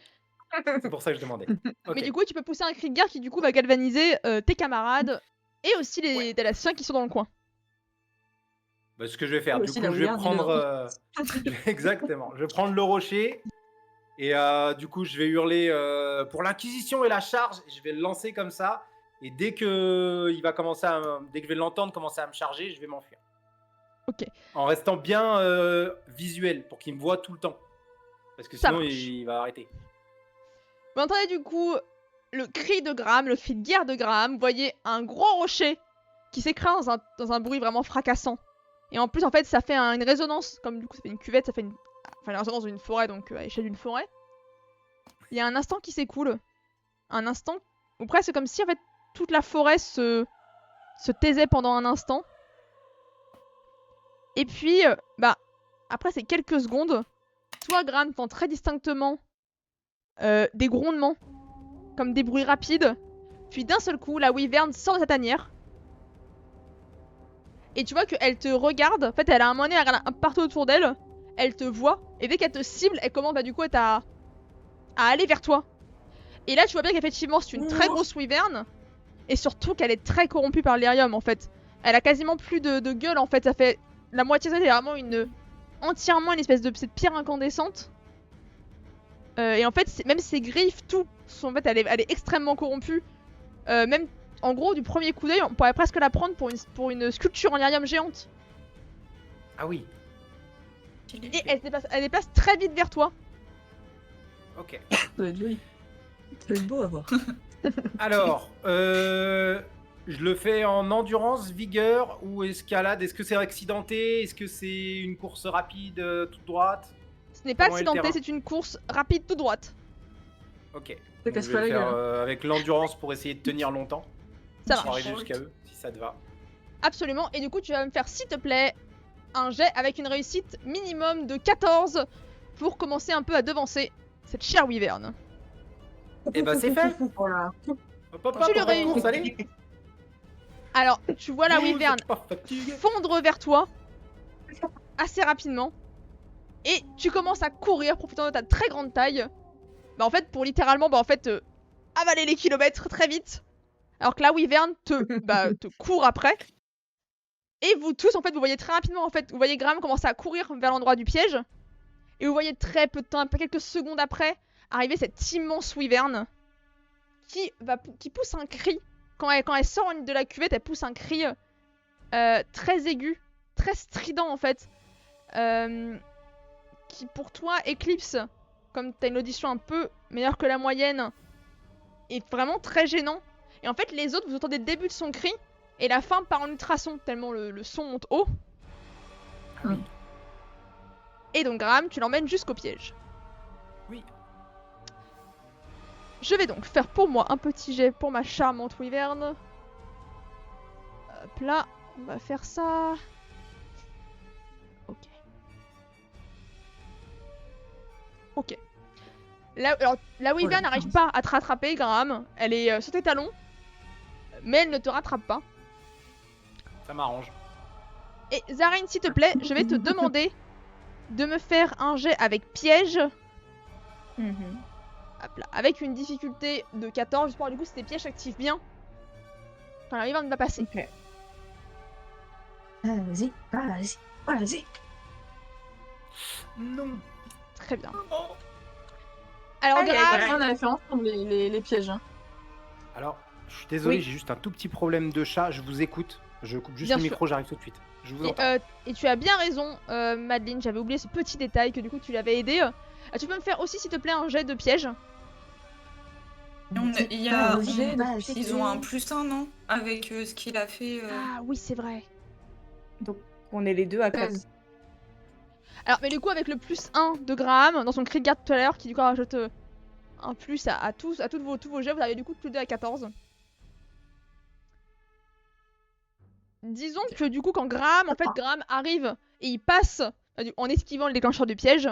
C'est pour ça que je demandais. Okay. Mais du coup, tu peux pousser un cri de guerre qui du coup va galvaniser tes camarades et aussi les Dalassiens qui sont dans le coin. Bah, ce que je vais faire, du coup, je vais prendre... Exactement. Je vais prendre le rocher et du coup, je vais hurler pour l'inquisition et la charge. Je vais le lancer comme ça. Et dès que je vais l'entendre commencer à me charger, je vais m'enfuir. Ok. En restant bien visuel pour qu'il me voit tout le temps. Parce que Ça sinon marche. il va arrêter. Vous entendez du coup le cri de Graham, le cri de guerre de Graham. Vous voyez un gros rocher qui s'écrase dans un bruit vraiment fracassant. Et en plus, en fait, ça fait une résonance. Comme du coup, ça fait une cuvette, ça fait une résonance d'une forêt, donc à l'échelle d'une forêt. Il y a un instant qui s'écoule. Un instant, ou presque comme si en fait toute la forêt se taisait pendant un instant. Et puis, après ces quelques secondes, toi, Graham, t'entends très distinctement des grondements, comme des bruits rapides. Puis d'un seul coup, la wyvern sort de sa tanière. Et tu vois qu'elle te regarde. En fait, elle a un moment donné, elle regarde partout autour d'elle. Elle te voit. Et dès qu'elle te cible, elle commence du coup à aller vers toi. Et là, tu vois bien qu'effectivement, c'est une très grosse wyvern. Et surtout qu'elle est très corrompue par l'Elyrium, en fait. Elle a quasiment plus de gueule, en fait. Ça fait la moitié de ça, c'est vraiment entièrement une espèce de cette pierre incandescente. Et en fait, même ses griffes, tout, en fait, elle est extrêmement corrompue. Même, en gros, du premier coup d'œil, on pourrait presque la prendre pour une sculpture en Lyrium géante. Ah oui. Et elle se déplace très vite vers toi. Ok. Ça va être joli. Ça va être beau à voir. Alors, je le fais en endurance, vigueur ou escalade. Est-ce que c'est accidenté? Est-ce que c'est une course rapide toute droite? Ce n'est pas Comment est le accidenté, terrain c'est une course rapide toute droite. Ok. Ça Donc, casse je pas vais la le faire gueule. avec l'endurance pour essayer de tenir longtemps. Ça Pour marche. arriver jusqu'à eux, si ça te va. Absolument. Et du coup, tu vas me faire, s'il te plaît, un jet avec une réussite minimum de 14 pour commencer un peu à devancer cette chère wyvern. Et bah c'est fait. Voilà. Hop, hop, Tu le hop, réussis. course, allez. Alors, tu vois la Vous wyvern êtes pas fatigué. fondre vers toi assez rapidement. Et tu commences à courir, profitant de ta très grande taille. En fait, pour littéralement, avaler les kilomètres très vite. Alors que la wyvern te court après. Et vous tous, en fait, vous voyez très rapidement, en fait, vous voyez Graham commencer à courir vers l'endroit du piège. Et vous voyez très peu de temps, quelques secondes après, arriver cette immense wyvern qui pousse un cri. Quand elle sort de la cuvette, elle pousse un cri très aigu, très strident en fait. Qui pour toi, Eclipse, comme t'as une audition un peu meilleure que la moyenne, est vraiment très gênant. Et en fait, les autres, vous entendez le début de son cri et la fin par en ultrason, tellement le son monte haut. Ah oui. Et donc, Graham, tu l'emmènes jusqu'au piège. Oui. Je vais donc faire pour moi un petit jet pour ma charmante wyvern. Hop là, on va faire ça. Ok. Ok. La wyvern n'arrive pas à te rattraper, Graham. Elle est sur tes talons, mais elle ne te rattrape pas. Ça m'arrange. Et Zarine, s'il te plaît, je vais te demander de me faire un jet avec piège. Hop là, avec une difficulté de 14, juste pour du coup si tes pièges s'activent bien quand la wyvern va passer. Ok. Vas-y, vas-y, vas-y. Non. Très bien. Oh. Alors, Graham, Graham, on avait fait ensemble les pièges. Hein. Alors, je suis désolé, Oui. j'ai juste un tout petit problème de chat. Je vous écoute. Je coupe juste Bien le sûr. micro, j'arrive tout de suite. Je vous entends. et tu as bien raison, Madeleine, j'avais oublié ce petit détail que du coup tu l'avais aidé. Tu peux me faire aussi, s'il te plaît, un jet de piège. Il y a, Vas-y, ils ont un +1, non? Avec ce qu'il a fait. Ah oui, c'est vrai. Donc on est les deux à 4. 16. Alors, mais du coup, avec le +1 de Graham, dans son cri de garde tout à l'heure, qui du coup rajoute un plus à tous vos jets, vous avez du coup tous les deux à 14. Disons que du coup, quand Graham arrive et il passe en esquivant le déclencheur du piège,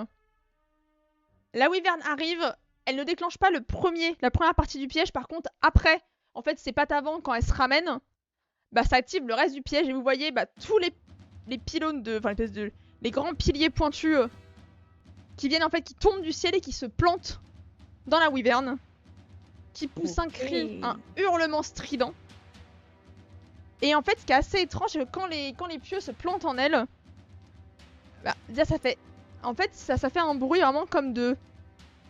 la wyvern arrive, elle ne déclenche pas la première partie du piège, par contre, après, en fait, ses pattes avant, quand elle se ramène, ça active le reste du piège et vous voyez tous les pylônes les grands piliers pointus qui viennent en fait, qui tombent du ciel et qui se plantent dans la wyvern, qui pousse un cri, un hurlement strident. Et en fait, ce qui est assez étrange, c'est que quand les pieux se plantent en elle, déjà ça fait un bruit vraiment comme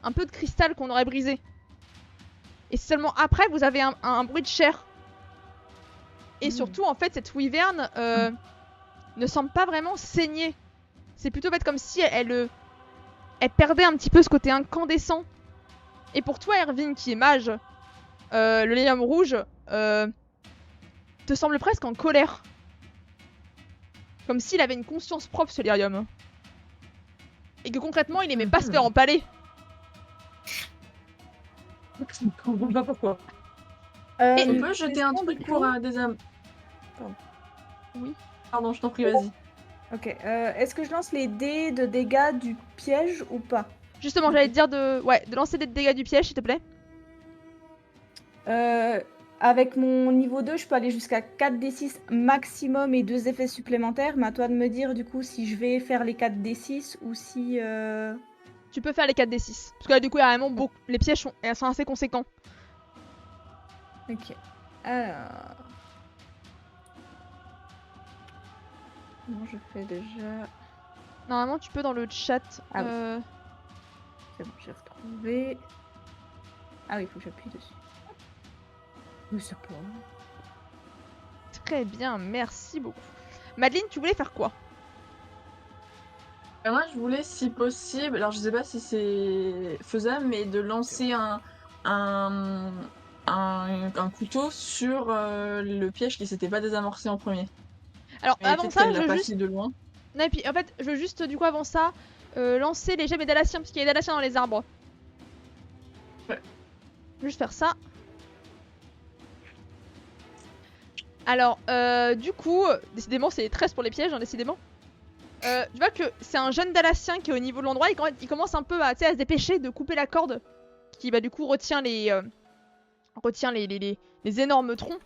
un peu de cristal qu'on aurait brisé. Et seulement après, vous avez un bruit de chair. Et surtout, en fait, cette wyvern ne semble pas vraiment saigner. C'est plutôt fait comme si elle perdait un petit peu ce côté incandescent. Et pour toi, Erwin, qui est mage, le Lilium rouge te semble presque en colère. Comme s'il avait une conscience propre, ce lyrium. Et que concrètement, il aimait pas se faire empaler. Je comprends pas pourquoi. On peut jeter un truc du pour coup des âmes. Pardon. Oui. Pardon, je t'en prie, vas-y. Ok. Est-ce que je lance les dés de dégâts du piège ou pas? Justement, j'allais te dire de lancer des dégâts du piège, s'il te plaît. Avec mon niveau 2, je peux aller jusqu'à 4d6 maximum et 2 effets supplémentaires. Mais à toi de me dire du coup si je vais faire les 4d6 ou si... Tu peux faire les 4d6. Parce que là, du coup, il y a vraiment beaucoup. Les pièges sont assez conséquents. Ok. Alors... Comment je fais déjà? Normalement, tu peux dans le chat. Ah oui. C'est bon, j'ai retrouvé. Ah oui, il faut que j'appuie dessus. Oui, c'est pas... Très bien, merci beaucoup. Madeleine, tu voulais faire quoi? Moi, je voulais, si possible, alors je sais pas si c'est faisable, mais de lancer un couteau sur le piège qui s'était pas désamorcé en premier. Alors, Mais avant peut-être ça, qu'elle je l'a veux pas juste... fait de loin. Non, et puis, en fait, je veux juste, du coup, avant ça, lancer les gemmes et Dalassiens, parce qu'il y a des Dalassiens dans les arbres. Ouais. Je vais juste faire ça. Alors, du coup, décidément, c'est 13 pour les pièges, hein, décidément. Tu vois que c'est un jeune Dalassien qui est au niveau de l'endroit, il commence un peu à se dépêcher de couper la corde, qui, bah, du coup, retient les énormes troncs.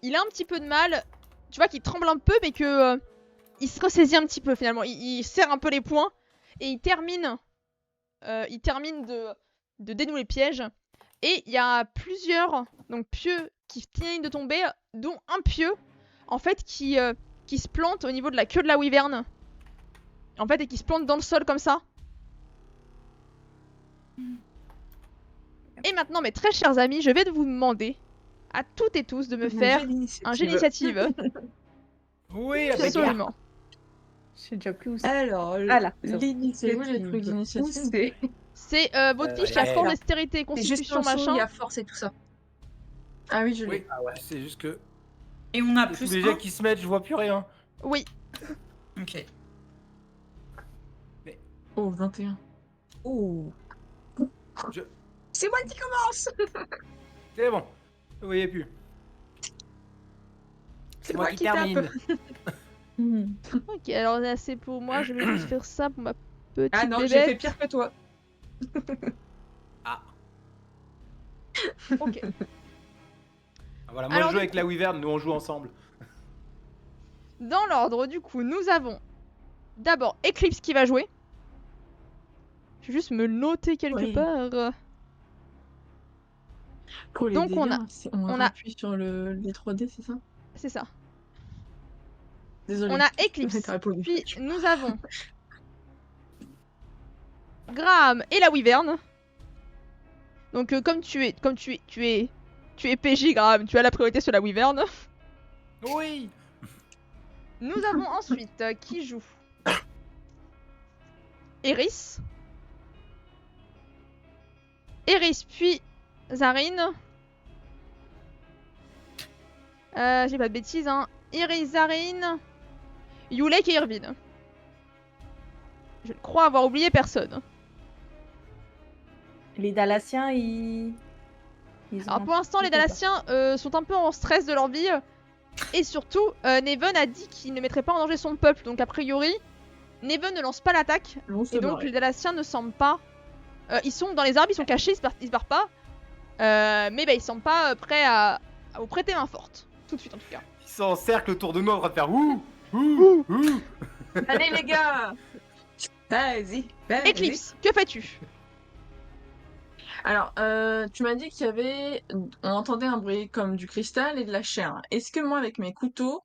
Il a un petit peu de mal, tu vois qu'il tremble un peu, mais que il se ressaisit un petit peu, finalement. Il serre un peu les poings, et il termine de dénouer les pièges. Et il y a plusieurs pieux qui finissent de tomber, dont un pieu, en fait, qui se plante au niveau de la queue de la wyvern. En fait, et qui se plante dans le sol comme ça. Et maintenant, mes très chers amis, je vais vous demander à toutes et tous de me faire un jet d'initiative. Oui, Absolument. Je sais déjà plus où c'est. Alors, Ah là, C'est où les trucs d'initiative? C'est votre fiche, il y a force, dextérité, C'est juste constitution, en dessous, il y machin. a force et tout ça. Ah oui, je l'ai. Oui, ah ouais, c'est juste que Et on a tous plus les un. jets qui se mettent, je vois plus rien. Oui. Ok. Oh, 21. Oh. Je- C'est moi qui commence. C'est bon, vous voyez plus. C'est moi qui termine. Ok, alors là, c'est pour moi, je vais juste faire ça pour ma petite Ah non, j'ai bébête. fait pire que toi. Ah, Ok. voilà, moi Alors, je joue du avec la wyvern, nous on joue ensemble. Dans l'ordre, du coup, nous avons d'abord Eclipse qui va jouer. Je vais juste me le noter quelque Oui. part. Pour les Donc, dégâts, on a- appuie sur les 3D, c'est ça? C'est ça. Désolée. On a Eclipse. T'as répondu. Puis nous avons Graham et la wyvern. Donc comme tu es PJ, Graham, tu as la priorité sur la wyvern. Oui. Nous avons ensuite qui joue Eris. Eris puis Zarine. J'ai pas de bêtises, hein. Eris, Zarine, Yulek et Irvine. Je crois avoir oublié personne. Les Dalassiens, ils Alors ont pour l'instant, les ils font pas. Dalassiens sont un peu en stress de leur vie. Et surtout, Neven a dit qu'il ne mettrait pas en danger son peuple. Donc a priori, Neven ne lance pas l'attaque. Ils vont se Et donc barrer. les Dalassiens ne semblent pas... ils sont dans les arbres, ils sont cachés, ils se barrent pas. Mais bah, ils semblent pas prêts à vous prêter main forte. Tout de suite en tout cas. Ils sont en cercle autour de nous en train de faire ouh, ouh, ouh. Allez les gars. Vas-y. Vas-y. Eclipse, que fais-tu? Alors, tu m'as dit qu'il y avait... On entendait un bruit comme du cristal et de la chair. Est-ce que moi, avec mes couteaux,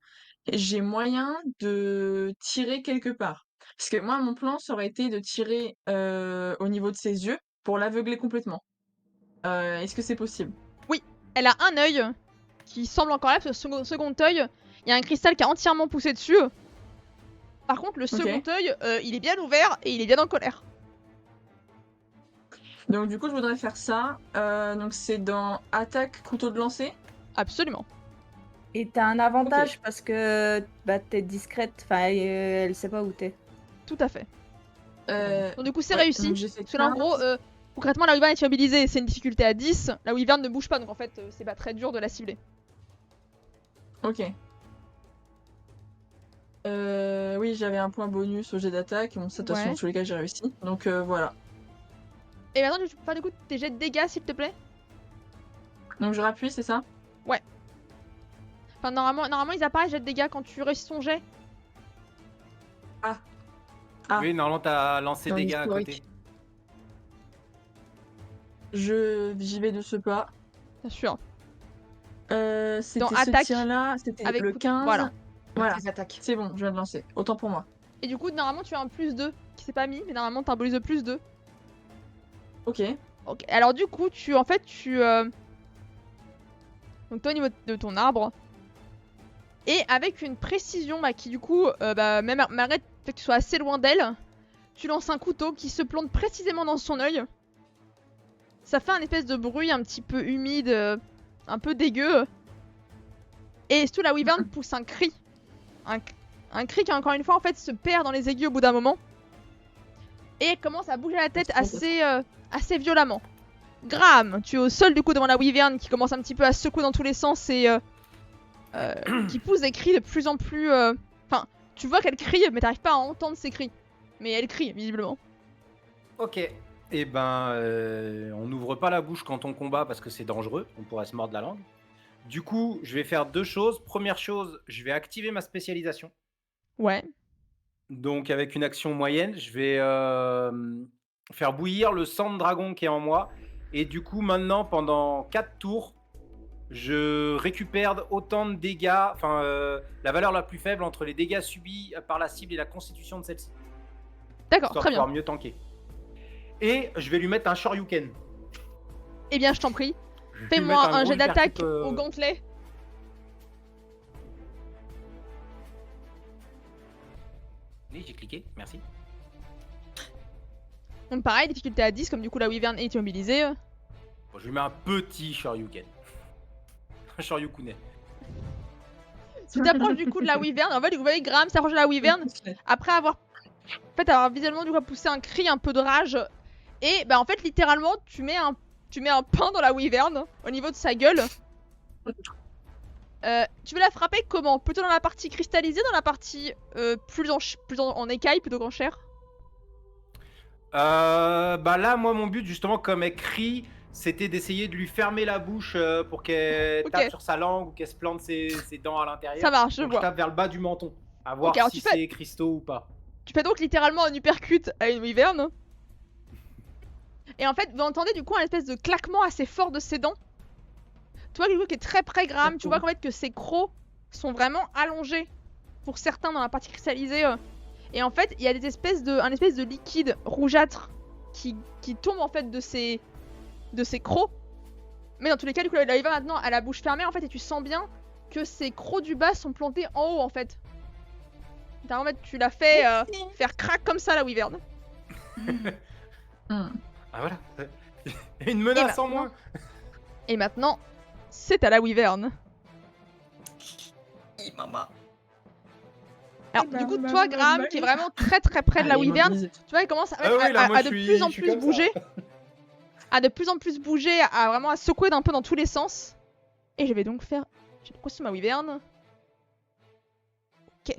j'ai moyen de tirer quelque part? Parce que moi, mon plan, ça aurait été de tirer au niveau de ses yeux pour l'aveugler complètement. Est-ce que c'est possible? Elle a un œil qui semble encore là, parce que second œil, il y a un cristal qui a entièrement poussé dessus. Par contre, le second œil, il est bien ouvert et il est bien en colère. Donc du coup, je voudrais faire ça. Donc c'est dans attaque, couteau de lancer. Absolument. Et t'as un avantage parce que bah, t'es discrète, enfin elle sait pas où t'es. Tout à fait. Donc du coup, c'est Ouais, réussi. donc j'ai fait Parce que là, en 15. gros, concrètement, la Wyvern est immobilisée, c'est une difficulté à 10. La Wyvern ne bouge pas, donc en fait, c'est pas très dur de la cibler. Ok. Oui, j'avais un point bonus au jet d'attaque. Bon, ça, de toute façon, Ouais. dans tous les cas, j'ai réussi. Donc voilà. Et maintenant, tu peux faire du coup tes jets de dégâts, s'il te plaît. Donc je rappuie, c'est ça? Enfin, normalement, ils apparaissent jets de dégâts quand tu réussis ton jet. Ah. Oui, normalement, t'as lancé Dans dégâts à l'historique. côté. J'y vais de ce pas. Bien sûr. C'était ce attaque, tir-là, c'était avec le coup- 15. voilà. Voilà. Les attaques. C'est bon, je viens de lancer. Autant pour moi. Et du coup, normalement, tu as un +2 qui s'est pas mis, mais normalement, t'as un bonus de +2. Ok. Ok, alors du coup, donc toi au niveau de ton arbre, et avec une précision qui du coup, même malgré le fait que tu sois assez loin d'elle, tu lances un couteau qui se plante précisément dans son œil. Ça fait un espèce de bruit un petit peu humide, un peu dégueu. Et surtout la Wyvern pousse un cri. Un cri qui encore une fois en fait se perd dans les aigus au bout d'un moment. Et elle commence à bouger la tête assez violemment. Graham, tu es au sol du coup devant la Wyvern qui commence un petit peu à secouer dans tous les sens et qui pousse des cris de plus en plus... Enfin, tu vois qu'elle crie mais t'arrives pas à entendre ses cris. Mais elle crie visiblement. Ok. Eh ben, on n'ouvre pas la bouche quand on combat parce que c'est dangereux. On pourrait se mordre la langue. Du coup, je vais faire deux choses. Première chose, je vais activer ma spécialisation. Ouais. Donc, avec une action moyenne, je vais faire bouillir le sang de dragon qui est en moi. Et du coup, maintenant, pendant 4 tours, je récupère autant de dégâts, enfin, la valeur la plus faible entre les dégâts subis par la cible et la constitution de celle-ci. D'accord, Histoire très de bien. pouvoir mieux tanker. Et je vais lui mettre un Shoryuken. Eh bien, je t'en prie. Je vais lui Fais-moi mettre un gros jet d'attaque hypercube, au gantelet. Oui, j'ai cliqué, merci. Donc pareil, difficulté à 10, comme du coup la Wyvern est immobilisée. Bon, je lui mets un petit Shoryuken. Un Shoryukunen. Tu t'approches du coup de la Wyvern. En fait, vous voyez Graham s'approche de la Wyvern après avoir visuellement du coup poussé un cri un peu de rage. Et bah en fait, littéralement, tu mets un pain dans la Wyvern au niveau de sa gueule. Tu veux la frapper comment? Plutôt dans la partie cristallisée, dans la partie plus en écaille plutôt qu'en chair? Bah là, moi, mon but, justement, comme elle crie, c'était d'essayer de lui fermer la bouche pour qu'elle Ok. tape sur sa langue ou qu'elle se plante ses dents à l'intérieur. Ça marche, je Donc, vois. je tape vers le bas du menton, à voir Ok, alors si tu fais- c'est cristaux ou pas. Tu fais donc littéralement un uppercut à une Wyvern. Et en fait, vous entendez du coup un espèce de claquement assez fort de ses dents. Tu vois du coup qui est très près Graham, tu vois qu'en fait que ses crocs sont vraiment allongés pour certains dans la partie cristallisée. Et en fait, il y a un espèce de liquide rougeâtre qui tombe en fait de ses crocs. Mais dans tous les cas, du coup, la Wyvern maintenant à la bouche fermée en fait, et tu sens bien que ses crocs du bas sont plantés en haut en fait. En fait, tu l'as fait faire crack comme ça la Wyvern. Ah voilà. Une menace en maintenant- moins. Et maintenant, c'est à la Wyvern. Maman. Alors, du coup, toi, Graham, qui est vraiment très très près de la Wyvern, tu vois, il commence Ah oui, là, moi, à je de suis- plus en je suis plus comme ça. bouger. À de plus en plus bouger, à vraiment à secouer d'un peu dans tous les sens. Et je vais donc faire. J'ai poursuivi ma Wyvern. Ok.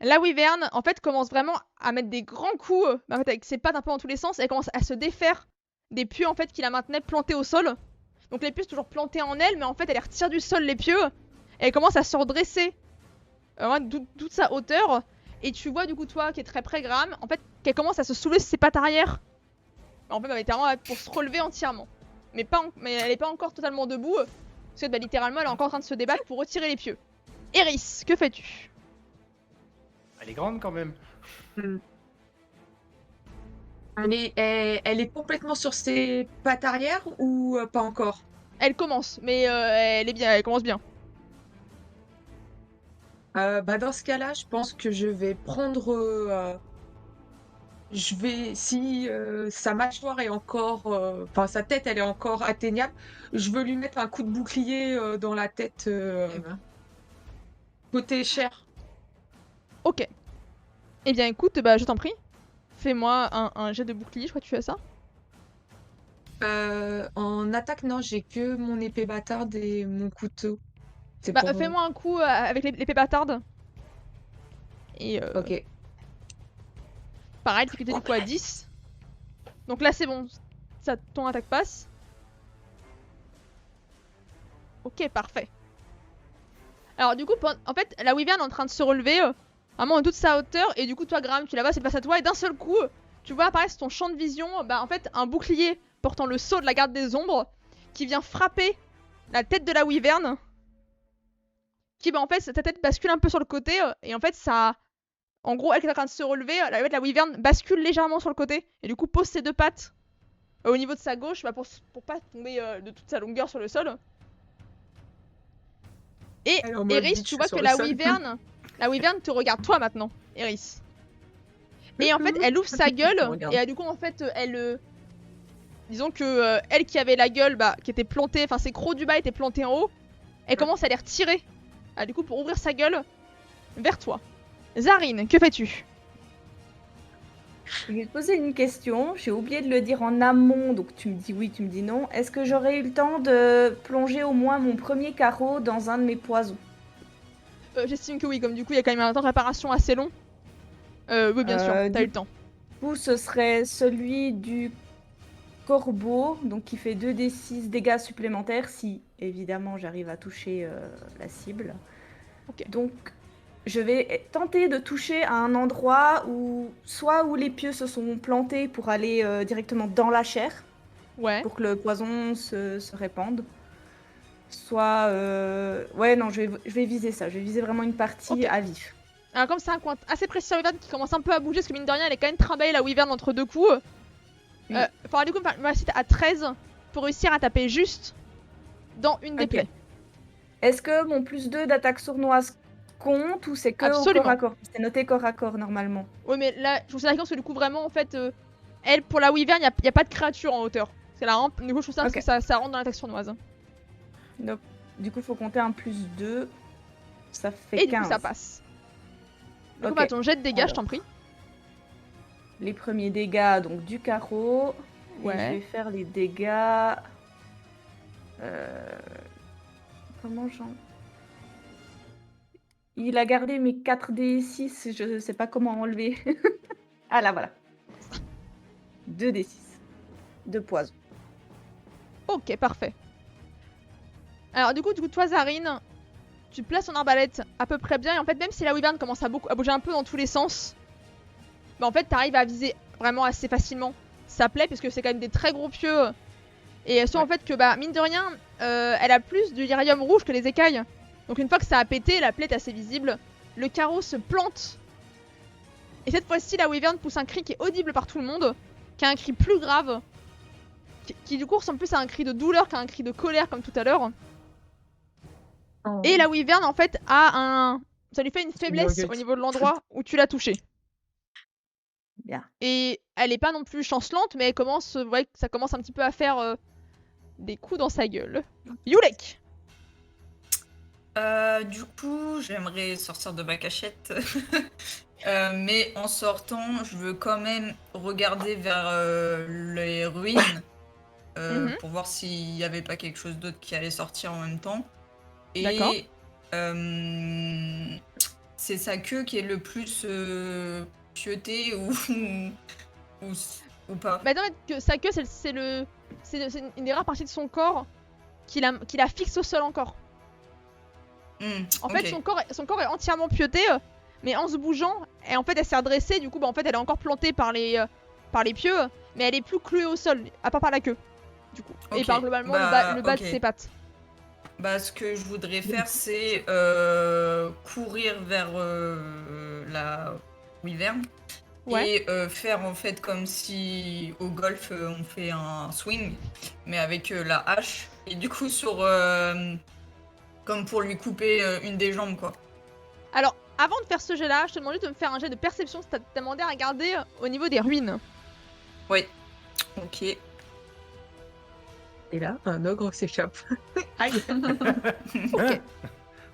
La Wyvern, en fait, commence vraiment à mettre des grands coups en fait, avec ses pattes un peu dans tous les sens. Elle commence à se défaire des pieux en fait qui la maintenaient plantée au sol. Donc les pieux sont toujours plantés en elle, mais en fait, elle les retire du sol les pieux. Et elle commence à se redresser toute sa hauteur. Et tu vois, du coup, toi qui est très près, Graham, en fait, qu'elle commence à se soulever sur ses pattes arrière. En fait, littéralement, pour se relever entièrement. Mais elle est pas encore totalement debout. Parce que littéralement, elle est encore en train de se débattre pour retirer les pieux. Eris, que fais-tu? Elle est grande quand même. Elle est complètement sur ses pattes arrière ou pas encore? Elle commence, mais elle commence bien. Dans ce cas-là, je pense que je vais prendre. Si sa mâchoire est encore. Enfin, sa tête, elle est encore atteignable, je veux lui mettre un coup de bouclier dans la tête, Eh ben. côté chair. Ok. Eh bien, écoute, bah, je t'en prie. Fais-moi un jet de bouclier, je crois que tu as ça. En attaque, non, j'ai que mon épée bâtarde et mon couteau. C'est Bah, pour. fais-moi un coup avec l'épée bâtarde. Et Ok. pareil, difficulté du coup à 10. Donc là, c'est bon. Ça, ton attaque passe. Ok, parfait. Alors, du coup, en fait, la Wyvern est en train de se relever. Vraiment en toute sa hauteur. Et du coup, toi, Graham, tu la vois, c'est face à toi. Et d'un seul coup, tu vois apparaître sur ton champ de vision, bah, en fait, un bouclier portant le sceau de la garde des ombres qui vient frapper la tête de la Wyvern. Qui, bah, en fait, ta tête bascule un peu sur le côté. Et en fait, ça. En gros, elle qui est en train de se relever, la Wyvern bascule légèrement sur le côté. Et du coup, pose ses deux pattes au niveau de sa gauche bah, pour pas tomber de toute sa longueur sur le sol. Et Elle est en mode Eris, bitch tu vois sur que le la sol. Wyvern te regarde toi maintenant, Eris. Et en fait, elle ouvre sa gueule regarde. et du coup, en fait, disons que elle qui avait la gueule, bah, qui était plantée, enfin ses crocs du bas étaient plantés en haut, elle commence à les retirer. Du coup, pour ouvrir sa gueule vers toi. Zarine, que fais-tu? Je vais te poser une question. J'ai oublié de le dire en amont, donc tu me dis oui, tu me dis non. Est-ce que j'aurais eu le temps de plonger au moins mon premier carreau dans un de mes poisons? J'estime que oui, comme du coup, il y a quand même un temps de réparation assez long. Oui, bien sûr, t'as eu le temps. Du coup, ce serait celui du corbeau, donc qui fait 2d6 dégâts supplémentaires si, évidemment, j'arrive à toucher la cible. Ok. Donc, je vais tenter de toucher à un endroit où les pieux se sont plantés pour aller directement dans la chair, Ouais. pour que le poison se répande. Soit... Ouais, non, je vais viser ça. Je vais viser vraiment une partie Ok. à vif. Alors comme c'est un coin assez précis sur la Wyvern qui commence un peu à bouger, parce que mine de rien, elle est quand même trimballée la Wyvern entre deux coups. Oui. Faudra du coup me rester à 13 pour réussir à taper juste dans une des Ok. plaies. Est-ce que mon plus 2 d'attaque sournoise compte ou c'est que au Absolument. corps à corps? C'est noté corps à corps normalement. Ouais, mais là, je trouve ça d'accord parce que du coup, vraiment, en fait, elle, pour la Wyvern, y a pas de créature en hauteur. C'est la rampe. Du coup, je trouve ça parce Ok. que ça rentre dans l'attaque sournoise. Donc, du coup, il faut compter un plus 2. Ça fait Et 15. du coup, ça passe. Du coup, Ok. bah, ton jet de dégâts, Alors. je t'en prie. Les premiers dégâts donc du carreau. Et Ouais. je vais faire les dégâts. Comment j'en. Il a gardé mes 4d6, je sais pas comment enlever. Ah là, voilà. 2d6 de poison. Ok, parfait. Alors, du coup, toi, Zarine, tu places ton arbalète à peu près bien. Et en fait, même si la Wyvern commence à bouger un peu dans tous les sens, bah en fait, t'arrives à viser vraiment assez facilement sa plaie, parce que c'est quand même des très gros pieux. Et elles sont en fait que, bah, mine de rien, elle a plus de lyrium rouge que les écailles. Donc, une fois que ça a pété, la plaie est assez visible. Le carreau se plante. Et cette fois-ci, la Wyvern pousse un cri qui est audible par tout le monde, qui a un cri plus grave, qui du coup ressemble plus à un cri de douleur qu'à un cri de colère, comme tout à l'heure. Oh. Et la Wyvern, en fait, ça lui fait une faiblesse nuggets. au niveau de l'endroit où tu l'as touché. Bien. Et elle est pas non plus chancelante, mais ça commence un petit peu à faire des coups dans sa gueule. Yulek! Du coup, j'aimerais sortir de ma cachette. Mais en sortant, je veux quand même regarder vers les ruines pour voir s'il n'y avait pas quelque chose d'autre qui allait sortir en même temps. D'accord. Et c'est sa queue qui est le plus pieuté ou pas. Bah non, que sa queue, c'est une des rares parties de son corps qui la fixe au sol encore. En fait, son corps est entièrement pieuté, mais en se bougeant, et en fait, elle s'est redressée. Du coup, bah, en fait, elle est encore plantée par les pieux, mais elle est plus clouée au sol, à part par la queue. Du coup, et Ok, par globalement le bas de ses pattes. Bah, ce que je voudrais faire, c'est courir vers la Wyvern Ouais. et faire en fait comme si au golf on fait un swing, mais avec la hache. Et du coup, comme pour lui couper une des jambes, quoi. Alors, avant de faire ce jet-là, je te demandais de me faire un jet de perception. T'as demandé à regarder au niveau des ruines. Oui. Ok. Et là, un ogre s'échappe. Aïe. Ok.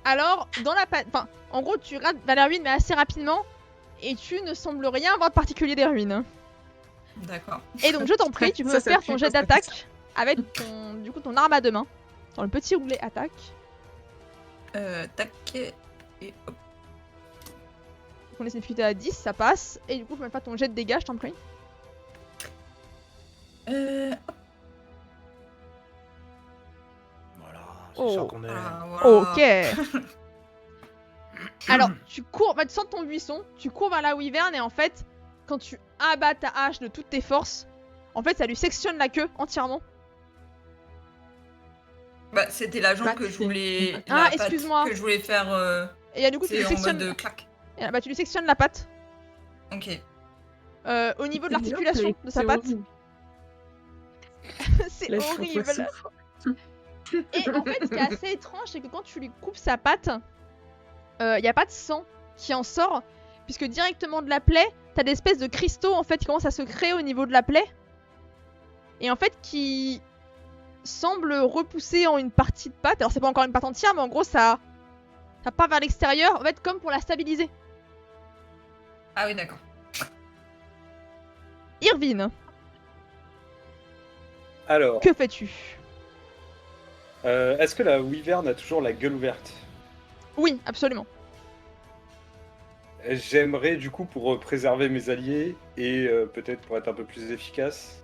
Alors, dans la enfin, en gros, tu regardes vers les ruines, mais assez rapidement, et tu ne sembles rien voir de particulier des ruines. D'accord. Et donc, je t'en prie, tu peux Ça me faire pue ton quand jet ça fait d'attaque avec ton arme à deux mains. Dans le petit onglet attaque. Tac. Et hop. On essaie de difficulté à 10, ça passe. Et du coup, je vais faire ton jet de dégâts, je t'en prie. Hop. Voilà, c'est Oh. ça qu'on est. Ah, voilà. Ok. Alors, tu cours, tu sors de ton buisson, tu cours vers la wyvern et en fait, quand tu abats ta hache de toutes tes forces, en fait, ça lui sectionne la queue entièrement. Bah, c'était la jambe Patte, que je c'est- voulais. Ah, la patte excuse-moi. Que je voulais faire. Et du coup, tu lui C'est en sectionnes. mode clac. Et, tu lui sectionnes la patte. Ok. Au niveau de l'articulation de sa C'est patte. horrible. C'est Là, je suis en horrible. souffre. Et en fait, ce qui est assez étrange, c'est que quand tu lui coupes sa patte, il n'y a pas de sang qui en sort, puisque directement de la plaie, t'as des espèces de cristaux en fait qui commencent à se créer au niveau de la plaie, et en fait qui semblent repousser en une partie de patte. Alors c'est pas encore une patte entière, mais en gros ça part vers l'extérieur, en fait comme pour la stabiliser. Ah oui, d'accord. Irvine, Alors, que fais-tu? est-ce que la wyvern a toujours la gueule ouverte? Oui, absolument. J'aimerais du coup, pour préserver mes alliés et peut-être pour être un peu plus efficace,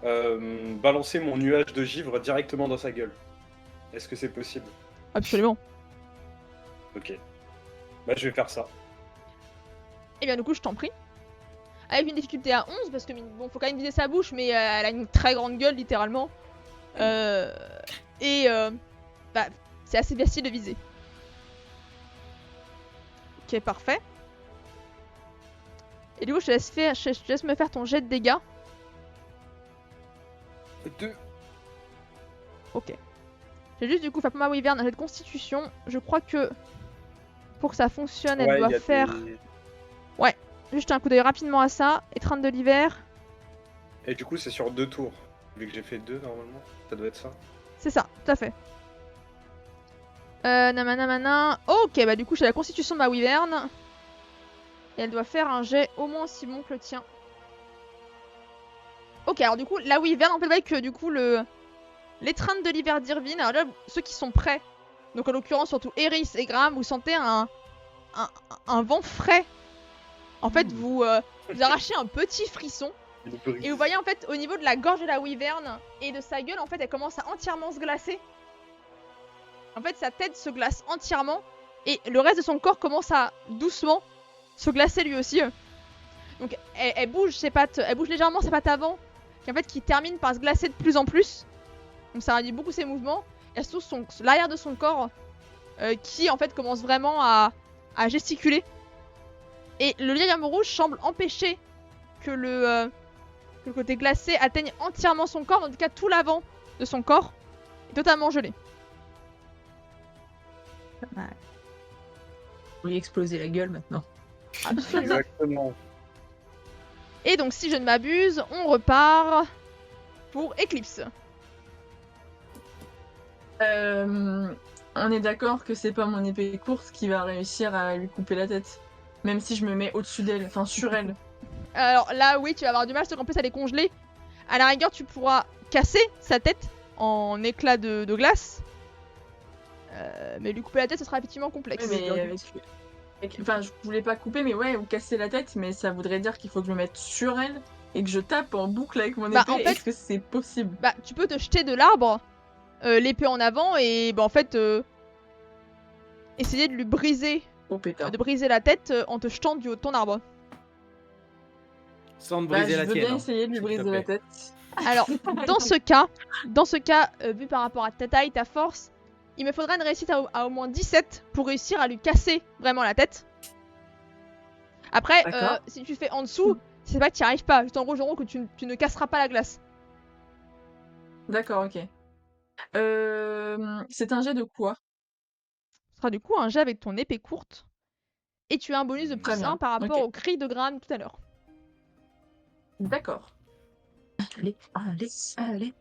balancer mon nuage de givre directement dans sa gueule. Est-ce que c'est possible? Absolument. Ok. Bah je vais faire ça. Et bien du coup, je t'en prie. Avec une difficulté à 11, parce que bon, faut quand même viser sa bouche, mais elle a une très grande gueule, littéralement. Bah, c'est assez facile de viser. Ok, parfait. Et du coup, je te laisse me faire ton jet de dégâts. 2. Ok. J'ai juste du coup fait pour ma wyvern un jet de constitution. Je crois que pour que ça fonctionne, elle doit faire... Juste un coup d'œil rapidement à ça. Étreinte de l'hiver. Et du coup, c'est sur 2 tours. Vu que j'ai fait 2 normalement, ça doit être ça. C'est ça, tout à fait. Namanamana. Ok, bah du coup, j'ai la constitution de ma wyvern. Et elle doit faire un jet au moins aussi bon que le tien. Ok, alors du coup, la wyvern, en fait, vous voyez que du coup, l'étreinte de l'hiver d'Irvine, alors là, ceux qui sont prêts, donc en l'occurrence surtout Eris et Graham, vous sentez un vent frais. En fait, vous arrachez un petit frisson. Et vous voyez en fait au niveau de la gorge de la wyvern et de sa gueule, en fait, elle commence à entièrement se glacer. En fait, sa tête se glace entièrement et le reste de son corps commence à doucement se glacer lui aussi. Donc elle bouge ses pattes, elle bouge légèrement ses pattes avant, qui termine par se glacer de plus en plus. Donc ça réduit beaucoup ses mouvements. Et surtout l'arrière de son corps qui en fait commence vraiment à gesticuler. Et le lyrium rouge semble empêcher que le côté glacé atteigne entièrement son corps. En tout cas, tout l'avant de son corps est totalement gelé. Pas mal. On lui exploser la gueule maintenant. Absolument. Exactement. Et donc, si je ne m'abuse, on repart pour Eclipse. On est d'accord que c'est pas mon épée courte qui va réussir à lui couper la tête. Même si je me mets au-dessus d'elle, enfin sur elle. Alors là, oui, tu vas avoir du mal, parce qu'en plus, elle est congelée. À la rigueur, tu pourras casser sa tête en éclats de glace. Mais lui couper la tête, ce sera effectivement complexe. Mais enfin, je voulais pas couper, mais ouais, ou casser la tête, mais ça voudrait dire qu'il faut que je me mette sur elle et que je tape en boucle avec mon épée. Bah, en fait- Est-ce que c'est possible? Bah, tu peux te jeter de l'arbre, l'épée en avant, et bah en fait, essayer de lui briser, Oh pétard. de briser la tête en te jetant du haut de ton arbre. Sans te Bah, briser je la veux tienne. bien hein, essayer de lui s'il te briser la plaît. tête. Alors, dans ce cas, vu par rapport à ta taille, ta force, il me faudra une réussite à au moins 17 pour réussir à lui casser vraiment la tête. Après, D'accord. si tu fais en dessous, c'est pas que tu n'y arrives pas. Juste en gros, genre que tu ne casseras pas la glace. D'accord, ok. C'est un jet de quoi? Ce sera du coup un jet avec ton épée courte. Et tu as un bonus de Très plus bien, 1 par rapport ok. au cri de Graham tout à l'heure. D'accord. Allez.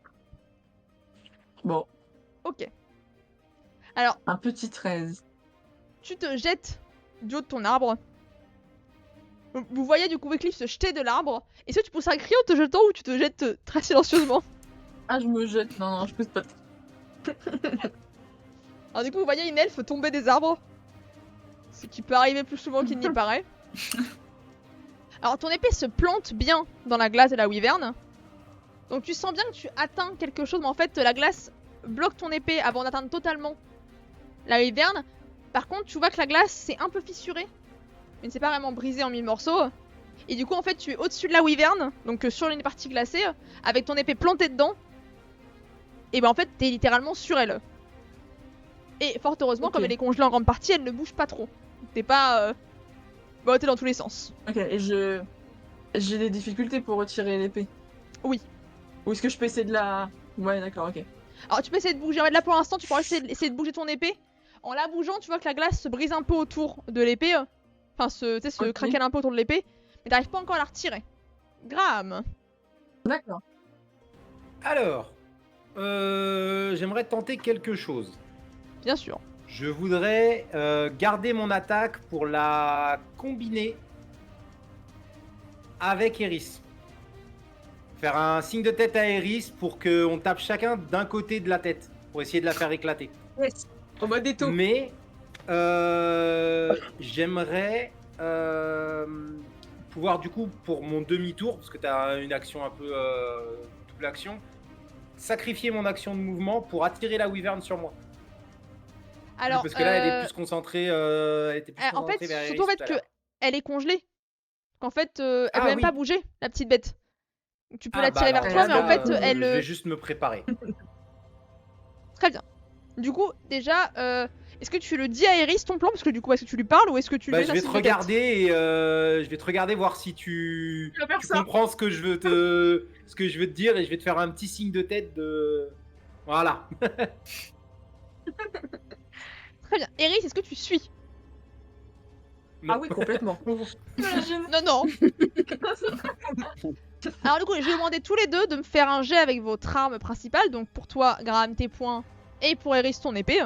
Bon, Ok. Alors, un petit 13. tu te jettes du haut de ton arbre. Vous voyez du coup Eclipse se jeter de l'arbre. Est-ce que tu pousses un cri en te jetant ou tu te jettes très silencieusement? Ah, je me jette. Non, je pousse pas. Alors du coup, vous voyez une elfe tomber des arbres. Ce qui peut arriver plus souvent qu'il n'y paraît. Alors ton épée se plante bien dans la glace de la wyvern. Donc tu sens bien que tu atteins quelque chose, mais en fait la glace bloque ton épée avant d'atteindre totalement la wyvern. Par contre, tu vois que la glace s'est un peu fissurée, mais ne s'est pas vraiment brisée en 1000 morceaux. Et du coup, en fait, tu es au-dessus de la wyvern, donc sur une partie glacée, avec ton épée plantée dedans. Et ben en fait, t'es littéralement sur elle. Et fort heureusement, Ok. comme elle est congelée en grande partie, elle ne bouge pas trop. T'es pas botté dans tous les sens. Ok, et j'ai des difficultés pour retirer l'épée. Oui. Ou est-ce que je peux essayer de la... Ouais, d'accord, ok. Alors tu peux essayer de bouger. En fait, là pour l'instant, tu pourrais essayer de bouger ton épée. En la bougeant, tu vois que la glace se brise un peu autour de l'épée. Enfin, se Ok. craquelle un peu autour de l'épée. Mais t'arrives pas encore à la retirer. Graham. D'accord. Alors, j'aimerais tenter quelque chose. Bien sûr. Je voudrais garder mon attaque pour la combiner avec Eris. Faire un signe de tête à Eris pour qu'on tape chacun d'un côté de la tête, pour essayer de la faire éclater. Yes. En mode étau. Mais j'aimerais pouvoir du coup, pour mon demi-tour, parce que tu as une action un peu double action, sacrifier mon action de mouvement pour attirer la wyvern sur moi. Alors, Parce que là, elle est plus concentrée. Elle était plus en fait, concentrée vers surtout en Eris fait tout à que l'heure. elle est congelée. Qu'en fait, elle Ah peut même oui. pas bouger, la petite bête. Donc, tu peux Ah, la tirer bah vers alors, toi, mais en là, fait, elle. Je vais juste me préparer. Très bien. Du coup, déjà, est-ce que tu le dis à Eris ton plan? Parce que du coup, est-ce que tu lui parles ou est-ce que tu lui Bah, donnes je un vais signe te de tête? regarder et je vais te regarder voir si tu vas faire ça. comprends ce que je veux te dire et je vais te faire un petit signe de tête de voilà. Très bien. Eris, est-ce que tu suis? Non. Ah oui, complètement. Non, non. Alors du coup, je vais demander tous les deux de me faire un jet avec votre arme principale. Donc pour toi, Graham, tes poings. Et pour Eris, ton épée.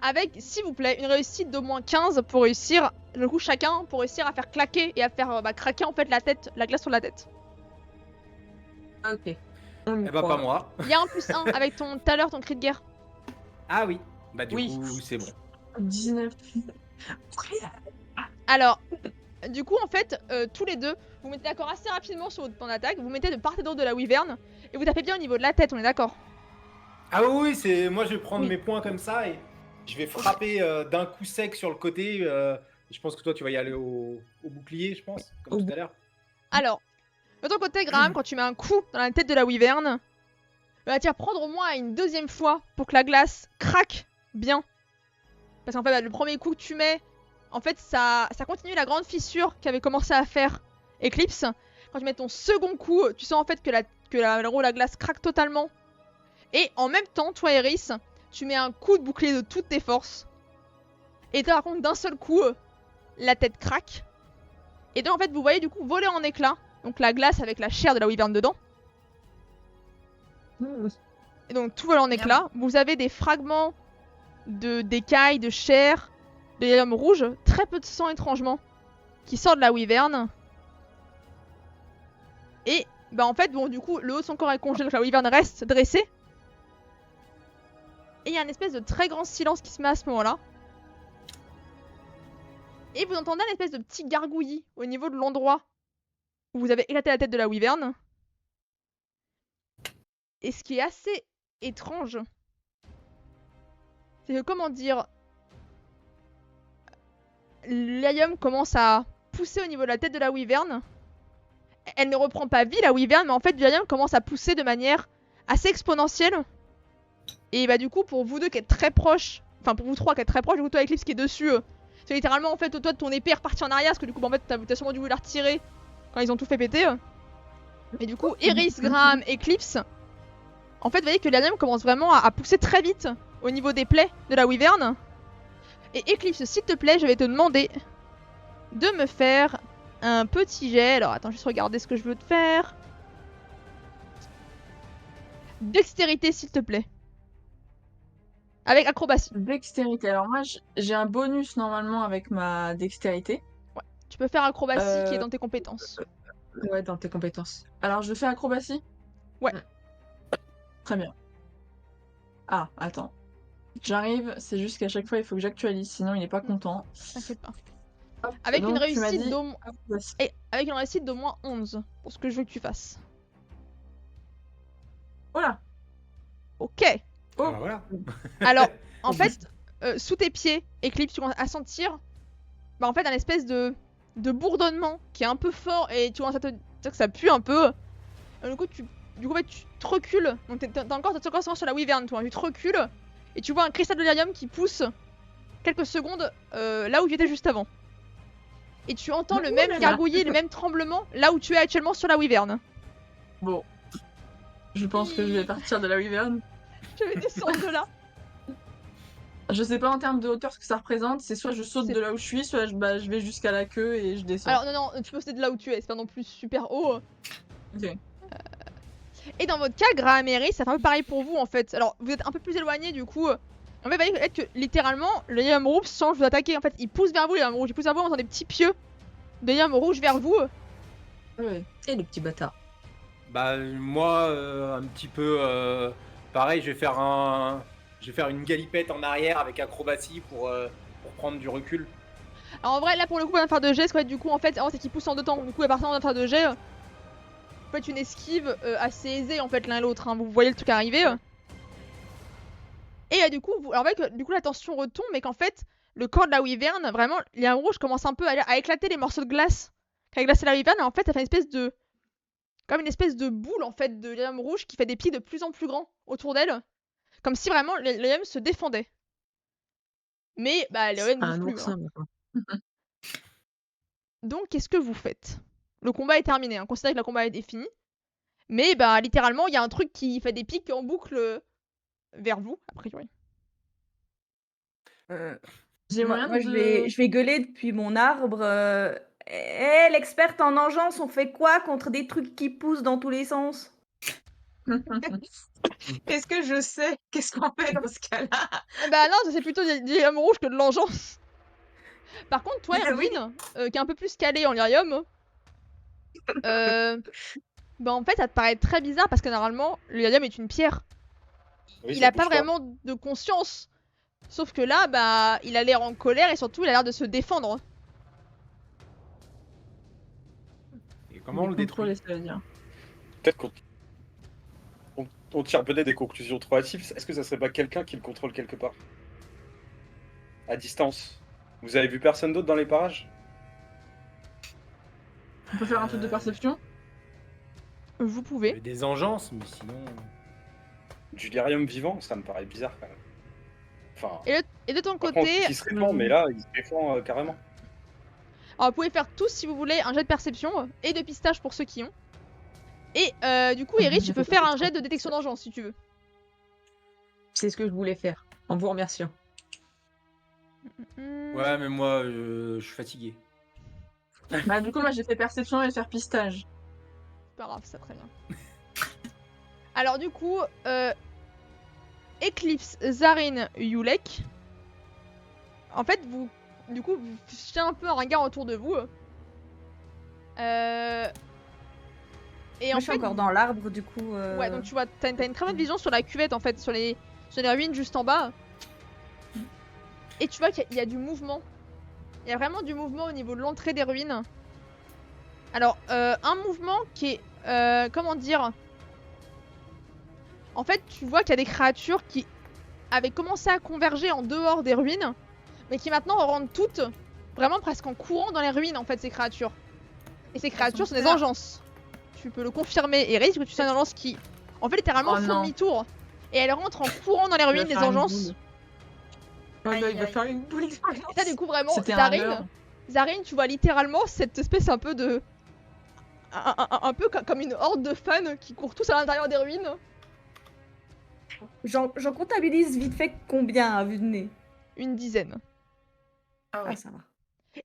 Avec, s'il vous plaît, une réussite d'au moins 15 pour réussir, le coup chacun, pour réussir à faire claquer et à faire craquer en fait la glace sur la tête. Ok. On y Eh bah croit. pas moi. Il y a un plus 1 avec tout à l'heure ton cri de guerre. Ah oui. Bah du Oui. coup, c'est bon. 19. Alors, du coup, en fait, tous les deux, vous mettez d'accord assez rapidement sur votre plan d'attaque, vous mettez de part et d'autre de la wyvern, et vous tapez bien au niveau de la tête, on est d'accord? Ah oui, c'est moi je vais prendre Oui. mes points comme ça et je vais frapper d'un coup sec sur le côté. Je pense que toi tu vas y aller au bouclier, je pense, comme tout à l'heure. Alors, de ton côté, Graham, quand tu mets un coup dans la tête de la wyvern, va t'y reprendre au moins une deuxième fois pour que la glace craque bien. Parce qu'en fait, le premier coup que tu mets, en fait, ça continue la grande fissure qu'avait commencé à faire Eclipse. Quand tu mets ton second coup, tu sens en fait que la glace craque totalement. Et en même temps, toi, Eris, tu mets un coup de bouclier de toutes tes forces. Et par contre, d'un seul coup, la tête craque. Et donc, en fait, vous voyez du coup voler en éclats. Donc la glace avec la chair de la wyvern dedans. Et donc tout vole en éclats. Vous avez des fragments d'écailles, de chair, de l'homme rouge, très peu de sang étrangement, qui sort de la wyvern. Et bah en fait, bon du coup, le haut de son corps est congelé, donc la wyvern reste dressée. Et il y a une espèce de très grand silence qui se met à ce moment-là. Et vous entendez une espèce de petit gargouillis au niveau de l'endroit où vous avez éclaté la tête de la wyvern. Et ce qui est assez étrange, c'est que, comment dire, l'Aium commence à pousser au niveau de la tête de la wyvern. Elle ne reprend pas vie, la wyvern, mais en fait, l'Aium commence à pousser de manière assez exponentielle. Et bah du coup, pour vous deux qui êtes très proches, enfin pour vous trois qui êtes très proches, du coup toi Eclipse qui est dessus, c'est littéralement en fait toi de ton épée est reparti en arrière, parce que du coup bah, en fait t'as sûrement dû la retirer quand ils ont tout fait péter. Et du coup, Eris, Graham, Eclipse, en fait vous voyez que l'Aium commence vraiment à pousser très vite au niveau des plaies de la wyvern. Et Eclipse, s'il te plaît, je vais te demander de me faire un petit jet. Alors attends, juste regarder ce que je veux te faire. Dextérité, s'il te plaît. Avec acrobatie. Dextérité. Alors moi, j'ai un bonus normalement avec ma dextérité. Tu peux faire acrobatie qui est dans tes compétences. Ouais, dans tes compétences. Alors je fais acrobatie? Ouais. Très bien. Ah, attends. J'arrive, c'est juste qu'à chaque fois il faut que j'actualise, sinon il est pas content. T'inquiète pas. Hop, Avec une donc, tu m'as réussite dit d'au moins... acrobatie. Et avec une réussite d'au moins 11 pour ce que je veux que tu fasses. Voilà. Ok. Oh. Ah, voilà. Alors, en fait, sous tes pieds, Eclipse, tu commences à sentir en fait un espèce de bourdonnement qui est un peu fort et tu commences à te dire que ça pue un peu. Et du coup, en fait, tu te recules. Donc t'es encore sur la wyvern, toi. Tu te recules et tu vois un cristal de lyrium qui pousse quelques secondes là où tu étais juste avant. Et tu entends le même gargouillis, le même tremblement là où tu es actuellement sur la wyvern. Bon. Je pense que je vais partir de la wyvern. Je vais descendre de là. Je sais pas en termes de hauteur ce que ça représente, c'est soit je saute de là où je suis, soit je vais jusqu'à la queue et je descends. Alors non, tu peux sauter de là où tu es, c'est pas non plus super haut. Ok. Et dans votre cas, Graham et Eris, ça fait un peu pareil pour vous en fait. Alors vous êtes un peu plus éloigné du coup. En fait, il va être que littéralement, le Lyrium rouge sans vous attaquer. En fait, il pousse vers vous, le Lyrium rouge. Il pousse vers vous, on entend des petits pieux de Lyrium rouge vers vous. Ouais. Et le petit bâtard. Bah moi, un petit peu pareil, je vais faire une galipette en arrière avec acrobatie pour prendre du recul. Alors en vrai, là pour le coup, on va faire de jet, du coup en fait, c'est qu'il pousse en deux temps. Du coup, à partir on va faire de jet. Vous faites une esquive assez aisée en fait l'un et l'autre. Hein. Vous voyez le truc arriver. Et du coup, alors du coup la tension retombe, mais qu'en fait, le corps de la wyvern, vraiment, les Lyrium rouge commence un peu à éclater les morceaux de glace qui a glacé la wyvern. Et en fait, ça fait une espèce de boule en fait de Lyrium rouge qui fait des pieds de plus en plus grands autour d'elle, comme si vraiment les Lyrium se défendaient. Mais bah les Lyrium ne bougent plus. Hein. Donc qu'est-ce que vous faites? Le combat est terminé, hein. Considérez que le combat est fini. Mais bah littéralement il y a un truc qui fait des pics en boucle vers vous, a priori. J'ai Moi, moyen moi, de... je vais gueuler depuis mon arbre. Hé, l'experte en engeance, on fait quoi contre des trucs qui poussent dans tous les sens? Est-ce que je sais qu'est-ce qu'on fait dans ce cas-là? Bah non, c'est plutôt des Lyrium rouge que de l'engeance. Par contre, toi, Ah oui. Erwin, qui est un peu plus calé en Lyrium, bah en fait, ça te paraît très bizarre parce que normalement, le Lyrium est une pierre. Oui, Il ça a pas bouge vraiment de conscience. Sauf que là, bah, il a l'air en colère et surtout, il a l'air de se défendre. Et comment on le détruit? Contrôler, ça veut dire. Peut-être qu'on tire peut-être des conclusions trop hâtives. Est-ce que ça serait pas quelqu'un qui le contrôle quelque part? À distance. Vous avez vu personne d'autre dans les parages? On peut faire un truc de perception? Vous Il y pouvez. avait des engences, mais sinon. Du lyrium vivant, ça me paraît bizarre quand même. Enfin, Et de ton par contre, côté, il se répand, mais là, il se défend carrément. alors, vous pouvez faire tous, si vous voulez, un jet de perception et de pistage pour ceux qui ont. Et du coup, Eris, tu peux faire un jet de détection d'engeance si tu veux. C'est ce que je voulais faire, en vous remerciant. Ouais, mais moi, je suis fatigué. Bah du coup, moi j'ai fait perception et faire pistage. C'est pas grave, ça très bien. Alors du coup, Eclipse, Zarin, Yulek. En fait, vous jetez un peu un regard autour de vous. Et Moi, je suis encore dans l'arbre, du coup. Ouais, donc tu vois, t'as une très bonne vision sur la cuvette en fait, sur les ruines juste en bas. Et tu vois qu'il y a du mouvement. Il y a vraiment du mouvement au niveau de l'entrée des ruines. Alors, un mouvement qui est, comment dire. En fait, tu vois qu'il y a des créatures qui avaient commencé à converger en dehors des ruines, mais qui maintenant rentrent toutes vraiment presque en courant dans les ruines en fait, ces créatures. Et ces créatures sont des engences. Tu peux le confirmer, Eris, que tu sais une engeance qui, en fait, littéralement font demi-tour. Et elle rentre en courant dans les ruines, les engences. Oh non, il va faire une boule Et ça, du coup, vraiment, C'était Zarin, tu vois littéralement cette espèce un peu de. Un peu comme une horde de fans qui courent tous à l'intérieur des ruines. J'en comptabilise vite fait combien à vue de nez? Une dizaine. Ah Ah, ouais. ça va.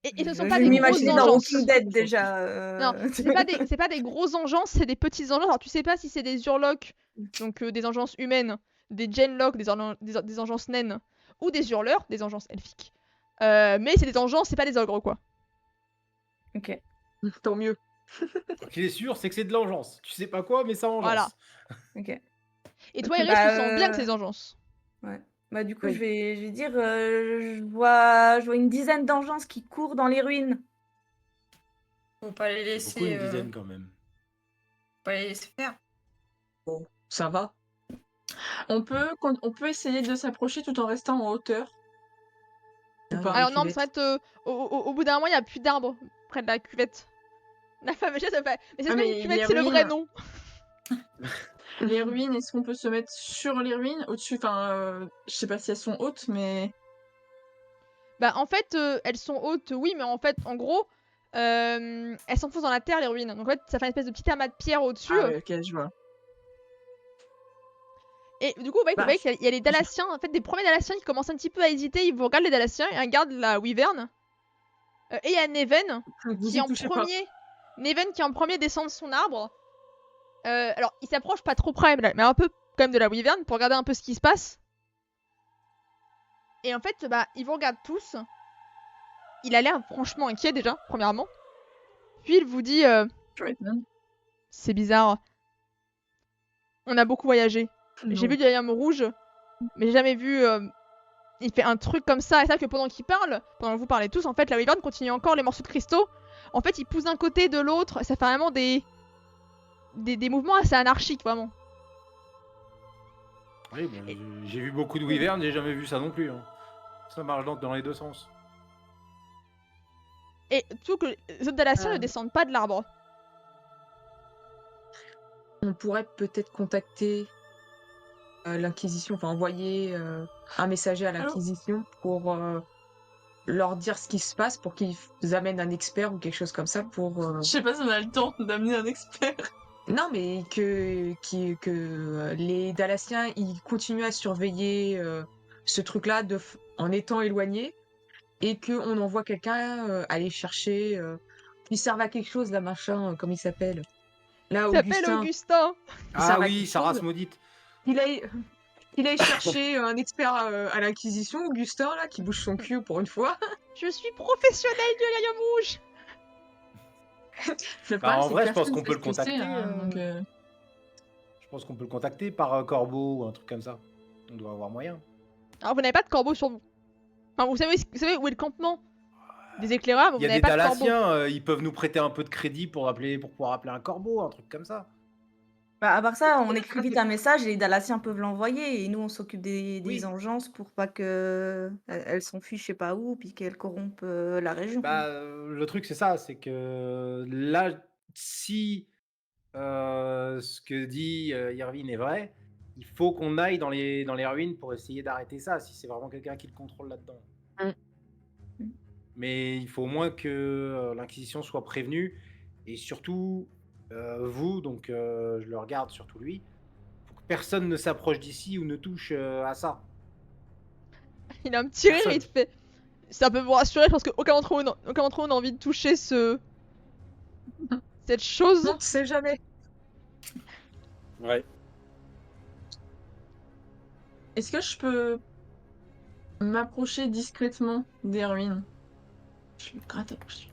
Et ce sont Je pas des grosses m'imaginais dans engeances. Walking Dead déjà. Non, c'est pas des grosses engeances, c'est des petites engeances. Alors tu sais pas si c'est des Urlocs, donc des engeances humaines, des Genlocks, des engeances naines, ou des hurleurs, des engeances elfiques. Mais c'est des engeances, c'est pas des ogres quoi. Ok. Tant mieux. Ce qu'il est sûr, c'est que c'est de l'engeance. Tu sais pas quoi, mais ça engeance. Voilà. Ok. Et toi, Iris, Bah, tu sens bien que c'est des engeances. Ouais. Bah du coup, Oui. je vais dire, je vois une dizaine d'engeances qui courent dans les ruines. Faut pas les C'est beaucoup laisser. une dizaine quand même. Faut pas les laisser faire. Bon, ça va. On peut essayer de s'approcher tout en restant en hauteur. Ou Ah, pas. Alors non, cuvette. parce qu'en fait, au bout d'un moment, il y a plus d'arbres près de la cuvette. La femme ça fait. Mais c'est Ah, pas une mais cuvette, les c'est le vrai ruines- nom. Les ruines, est-ce qu'on peut se mettre sur les ruines au-dessus? Enfin, je sais pas si elles sont hautes, mais Bah en fait, elles sont hautes, oui, mais en fait, en gros, elles s'enfoncent dans la terre, les ruines. Donc en fait, ça fait une espèce de petit amas de pierre au-dessus. ah ouais, ok, je vois. Et du coup, vous voyez qu'il y a les Dalassiens, en fait, des premiers Dalassiens qui commencent un petit peu à hésiter. Ils vous regardent les Dalassiens, ils regardent la Wyvern. Et il y a Neven Vous qui y en touchez pas. premier. Neven qui en premier descend de son arbre. Alors, il s'approche pas trop près, mais un peu quand même de la Wyvern pour regarder un peu ce qui se passe. Et en fait, bah, ils vous regardent tous. Il a l'air franchement inquiet déjà, premièrement. Puis il vous dit Je m'étonne. c'est bizarre. On a beaucoup voyagé. J'ai Non. vu du Yam rouge, mais j'ai jamais vu. Il fait un truc comme ça. Et ça que pendant qu'il parle, pendant que vous parlez tous, en fait, la Wyvern continue encore les morceaux de cristaux. En fait, il pousse d'un côté, de l'autre. Ça fait vraiment des mouvements assez anarchiques, vraiment. Oui, bah, j'ai vu beaucoup de wyverns, j'ai jamais vu ça non plus. Hein. Ça marche donc dans les deux sens. Et tout que les autres Dalassiens ne descendent pas de l'arbre. On pourrait peut-être contacter l'Inquisition, enfin envoyer un messager à l'Inquisition pour leur dire ce qui se passe, pour qu'ils amènent un expert ou quelque chose comme ça pour... Je sais pas si on a le temps d'amener un expert. Non, mais que les Dalassiens, ils continuent à surveiller ce truc-là en étant éloignés et qu'on envoie quelqu'un aller chercher... qui servent à quelque chose, là, machin, comme il s'appelle. Là, Il s'appelle Augustin. Ah oui, Saras maudite. Il aille chercher un expert à l'Inquisition, Augustin, là, qui bouge son cul pour une fois. Je suis professionnel du Yam rouge. Le Bah, problème, en c'est que vrai, je pense personne qu'on sait peut ce le que c'est, contacter. hein, donc, Je pense qu'on peut le contacter par corbeau ou un truc comme ça. On doit avoir moyen. Alors, vous n'avez pas de corbeau sur vous. Enfin, vous savez où est le campement des éclaireurs, mais Il vous y a n'avez des pas de corbeau. Dalassiens, ils peuvent nous prêter un peu de crédit pour pouvoir appeler un corbeau, un truc comme ça. Bah, à part ça, on écrit vite un message et les Dalassiens peuvent l'envoyer. Et nous, on s'occupe des Oui. engeances pour pas que elles s'enfuient je sais pas où, puis qu'elles corrompent la région. Bah, le truc, c'est ça, c'est que là, si ce que dit Irvine est vrai, il faut qu'on aille dans les ruines pour essayer d'arrêter ça, si c'est vraiment quelqu'un qui le contrôle là-dedans. Mais il faut au moins que l'Inquisition soit prévenue, et surtout, vous, donc je le regarde, surtout lui, pour que personne ne s'approche d'ici ou ne touche à ça. Il a un petit rire Personne. et il te fait. Ça peut vous rassurer, je pense qu'aucun d'entre vous n'a envie de toucher cette chose. On ne sait jamais. Ouais. est-ce que je peux m'approcher discrètement des ruines? Je vais gratte approcher.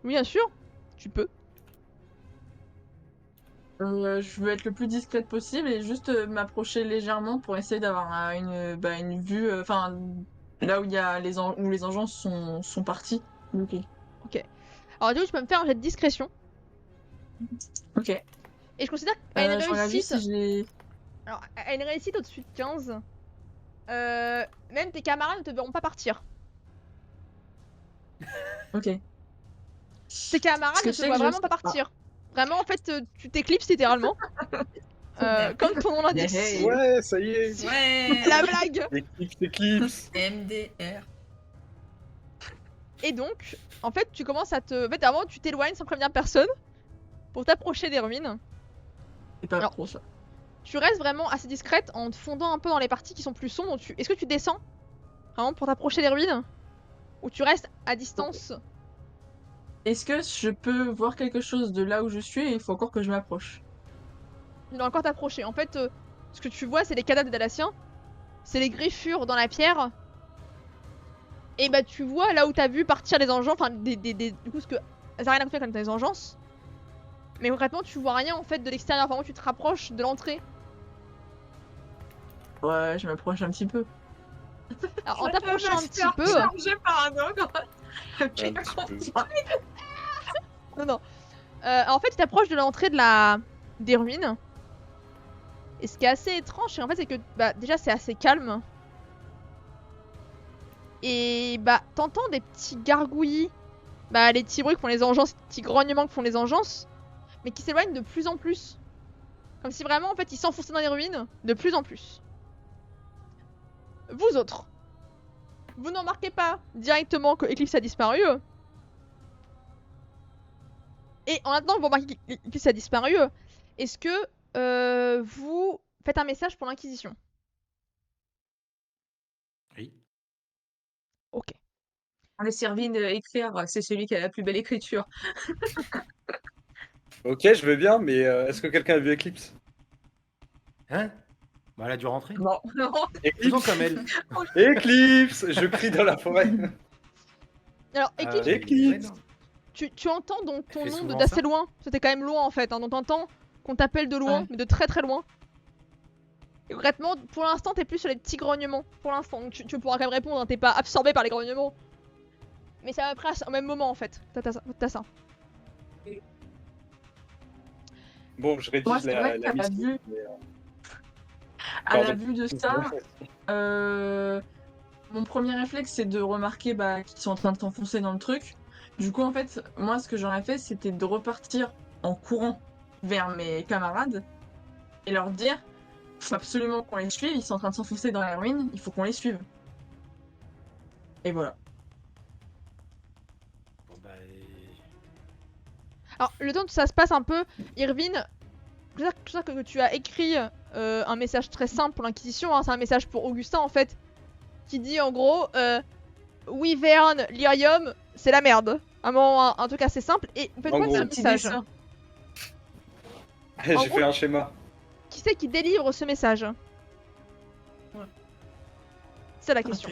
Oui, bien sûr, tu peux. Je veux être le plus discrète possible et juste m'approcher légèrement pour essayer d'avoir une vue, enfin là où il y a où les engeances sont partis. Ok. Alors, du coup, tu peux me faire un jet de discrétion. Ok. Et je considère qu'à une Je regarde juste réussite. si j'ai. Alors, à une réussite au-dessus de 15, même tes camarades ne te verront pas partir. Ok. Tes camarades que ne je te sais voient que vraiment pas partir. Vraiment, en fait, tu t'éclipses littéralement. Comme ton nom l'indique. Hey. Ouais, ça y est. Ouais. La blague. Eclipse. MDR. Et donc, en fait, tu commences à te. En fait, avant, tu t'éloignes sans prévenir personne pour t'approcher des ruines. C'est pas Alors, trop ça. Tu restes vraiment assez discrète en te fondant un peu dans les parties qui sont plus sombres. Est-ce que tu descends vraiment pour t'approcher des ruines? ou tu restes à distance? Est-ce que je peux voir quelque chose de là où je suis et il faut encore que je m'approche? Tu dois encore t'approcher. En fait, ce que tu vois, c'est les cadavres des Dalaciens. C'est les griffures dans la pierre. Et bah tu vois là où t'as vu partir les engeances, enfin du coup ce que Zarina a fait comme des engeances. Mais concrètement tu vois rien en fait de l'extérieur, vraiment tu te rapproches de l'entrée. Ouais, je m'approche un petit peu. Alors en t'approchant un petit peu... Chargé par un ogre. Un petit peu. Non. En fait tu t'approches de l'entrée des ruines. Et ce qui est assez étrange, c'est en fait c'est que bah, déjà c'est assez calme. Et bah t'entends des petits gargouillis. Bah les petits bruits que font les engeances, les petits grognements que font les engeances. Mais qui s'éloignent de plus en plus. Comme si vraiment en fait ils s'enfonçaient dans les ruines de plus en plus. Vous autres, vous n'en remarquez pas directement que Eclipse a disparu. Et en attendant que vous remarquez qu'Eclipse a disparu, est-ce que vous faites un message pour l'Inquisition? Oui. Ok. On est servi d'écrire, c'est celui qui a la plus belle écriture. Ok, je veux bien, mais est-ce que quelqu'un a vu Eclipse? Hein? Bah, elle a dû rentrer. Non, non. Faisons comme elle. Eclipse! Je crie dans la forêt. Alors Eclipse, Eclipse. tu entends donc ton fait nom souvent d'assez ça loin. C'était quand même loin en fait. Hein, donc t'entends qu'on t'appelle de loin, Ouais. mais de très très loin. Et concrètement, pour l'instant, t'es plus sur les petits grognements. Pour l'instant, donc tu pourras quand même répondre. Hein, t'es pas absorbé par les grognements. Mais c'est à peu près au même moment en fait. T'as ça. Bon, je rédige Moi, c'est vrai la qu'à la mission. vue, mais, à la pardon. vue de ça, mon premier réflexe, c'est de remarquer qu'ils sont en train de s'enfoncer dans le truc. Du coup, en fait, moi, ce que j'aurais fait, c'était de repartir en courant vers mes camarades et leur dire, faut absolument qu'on les suive, ils sont en train de s'enfoncer dans la ruine, il faut qu'on les suive. Et voilà. Bon, bah, Alors, le temps que ça se passe un peu, Irvine, je sais que tu as écrit un message très simple pour l'Inquisition, hein, c'est un message pour Augustin en fait, qui dit en gros Wyvern, Lyrium, c'est la merde. Vraiment un truc assez simple, et faites-moi En ce gros. Petit message. dessin. J'ai En fait gros- un schéma. Qui c'est qui délivre ce message? C'est la question.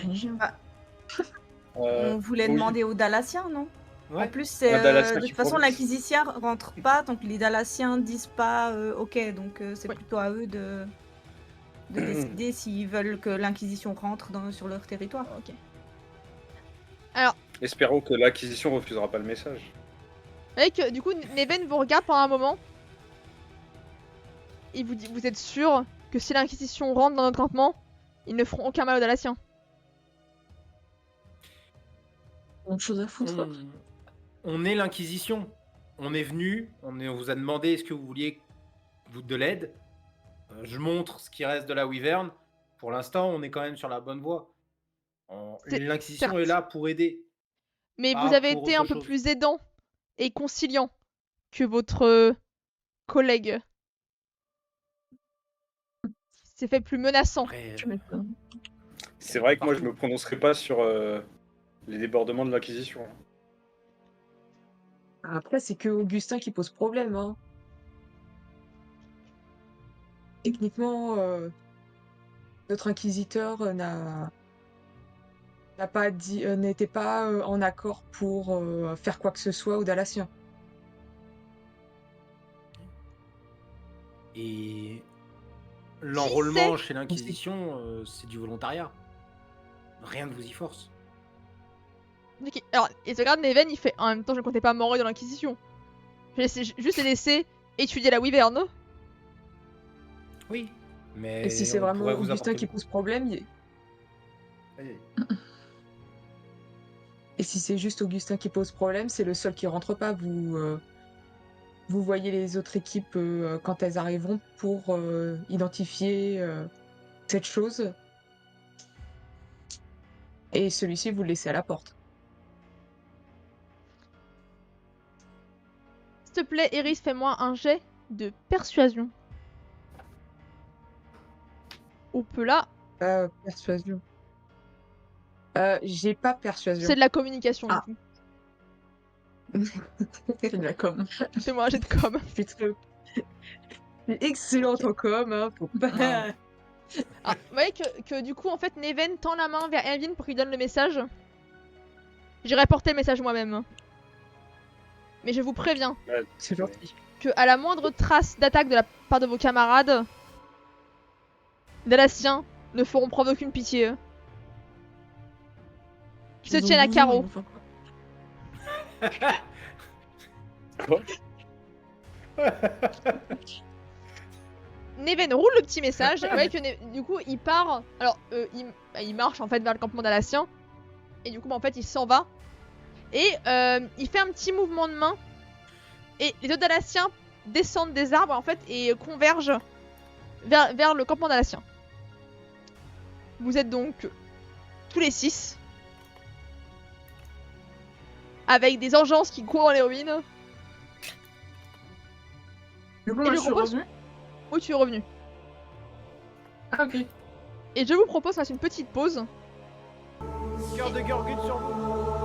On voulait oui. demander aux Dalaciens, non? En ouais. plus, c'est Un Dalacien de qui toute façon, progresse. l'Inquisition rentre pas, donc les Dalaciens disent pas ok, donc c'est Ouais. plutôt à eux de décider s'ils veulent que l'Inquisition rentre sur leur territoire. Ok. Espérons que l'Inquisition refusera pas le message. Vous voyez que du coup, Neven vous regarde pendant un moment. Il vous dit, vous êtes sûr que si l'Inquisition rentre dans notre campement, ils ne feront aucun mal aux Dalaciens? Autre chose à foutre. On est l'Inquisition. On est venu, on vous a demandé est-ce que vous vouliez de l'aide. Je montre ce qui reste de la Wyvern. Pour l'instant, on est quand même sur la bonne voie. L'Inquisition certes. est là pour aider. Mais Pas vous avez pour été un autre peu chose. plus aidant et conciliant que votre collègue. C'est fait plus menaçant. Après, Tu m'étonnes. C'est vrai que moi, je Partout. me prononcerai pas sur les débordements de l'Inquisition. Après, c'est que Augustin qui pose problème. Hein. Techniquement, notre inquisiteur n'était pas en accord pour faire quoi que ce soit aux Dalaciens. Et l'enrôlement sait chez l'Inquisition, c'est du volontariat. Rien ne vous y force. Ok. Alors, et se regarde Neven, il fait en même temps, je ne comptais pas mourir dans l'Inquisition. Juste les laisser étudier la Wyvern. Oui. Mais Et si c'est on vraiment pourrait vous Augustin apporter qui pose problème, Allez. et si c'est juste Augustin qui pose problème, c'est le seul qui rentre pas. Vous voyez les autres équipes quand elles arriveront pour identifier cette chose. Et celui-ci, vous le laissez à la porte. S'il te plaît, Iris, fais-moi un jet de persuasion. Ou peu là. Persuasion. J'ai pas persuasion. C'est de la communication, Ah. du coup. C'est de la com. Fais-moi un jet de com. Je suis très- je suis excellente en com, hein, faut pas... Ah. Vous voyez que du coup, en fait, Neven tend la main vers Erwin pour qu'il donne le message. J'irai porter le message moi-même. Mais je vous préviens C'est gentil. que à la moindre trace d'attaque de la part de vos camarades, Dalassiens ne feront preuve d'aucune pitié. Ils se tiennent à carreau. Quoi? Neven roule le petit message. Vous voyez que du coup, il part. Alors, il marche en fait vers le campement dalassien. Et du coup, en fait, il s'en va. Et il fait un petit mouvement de main. Et les deux dalassiens descendent des arbres en fait et convergent vers le campement dalassien. Vous êtes donc tous les 6. Avec des engeances qui courent dans les ruines. Du coup, Et moi, je je suis propose- revenue. Où tu es revenu. Ah, ok. Et je vous propose de faire une petite pause. Cœur de Gorgut sur vous.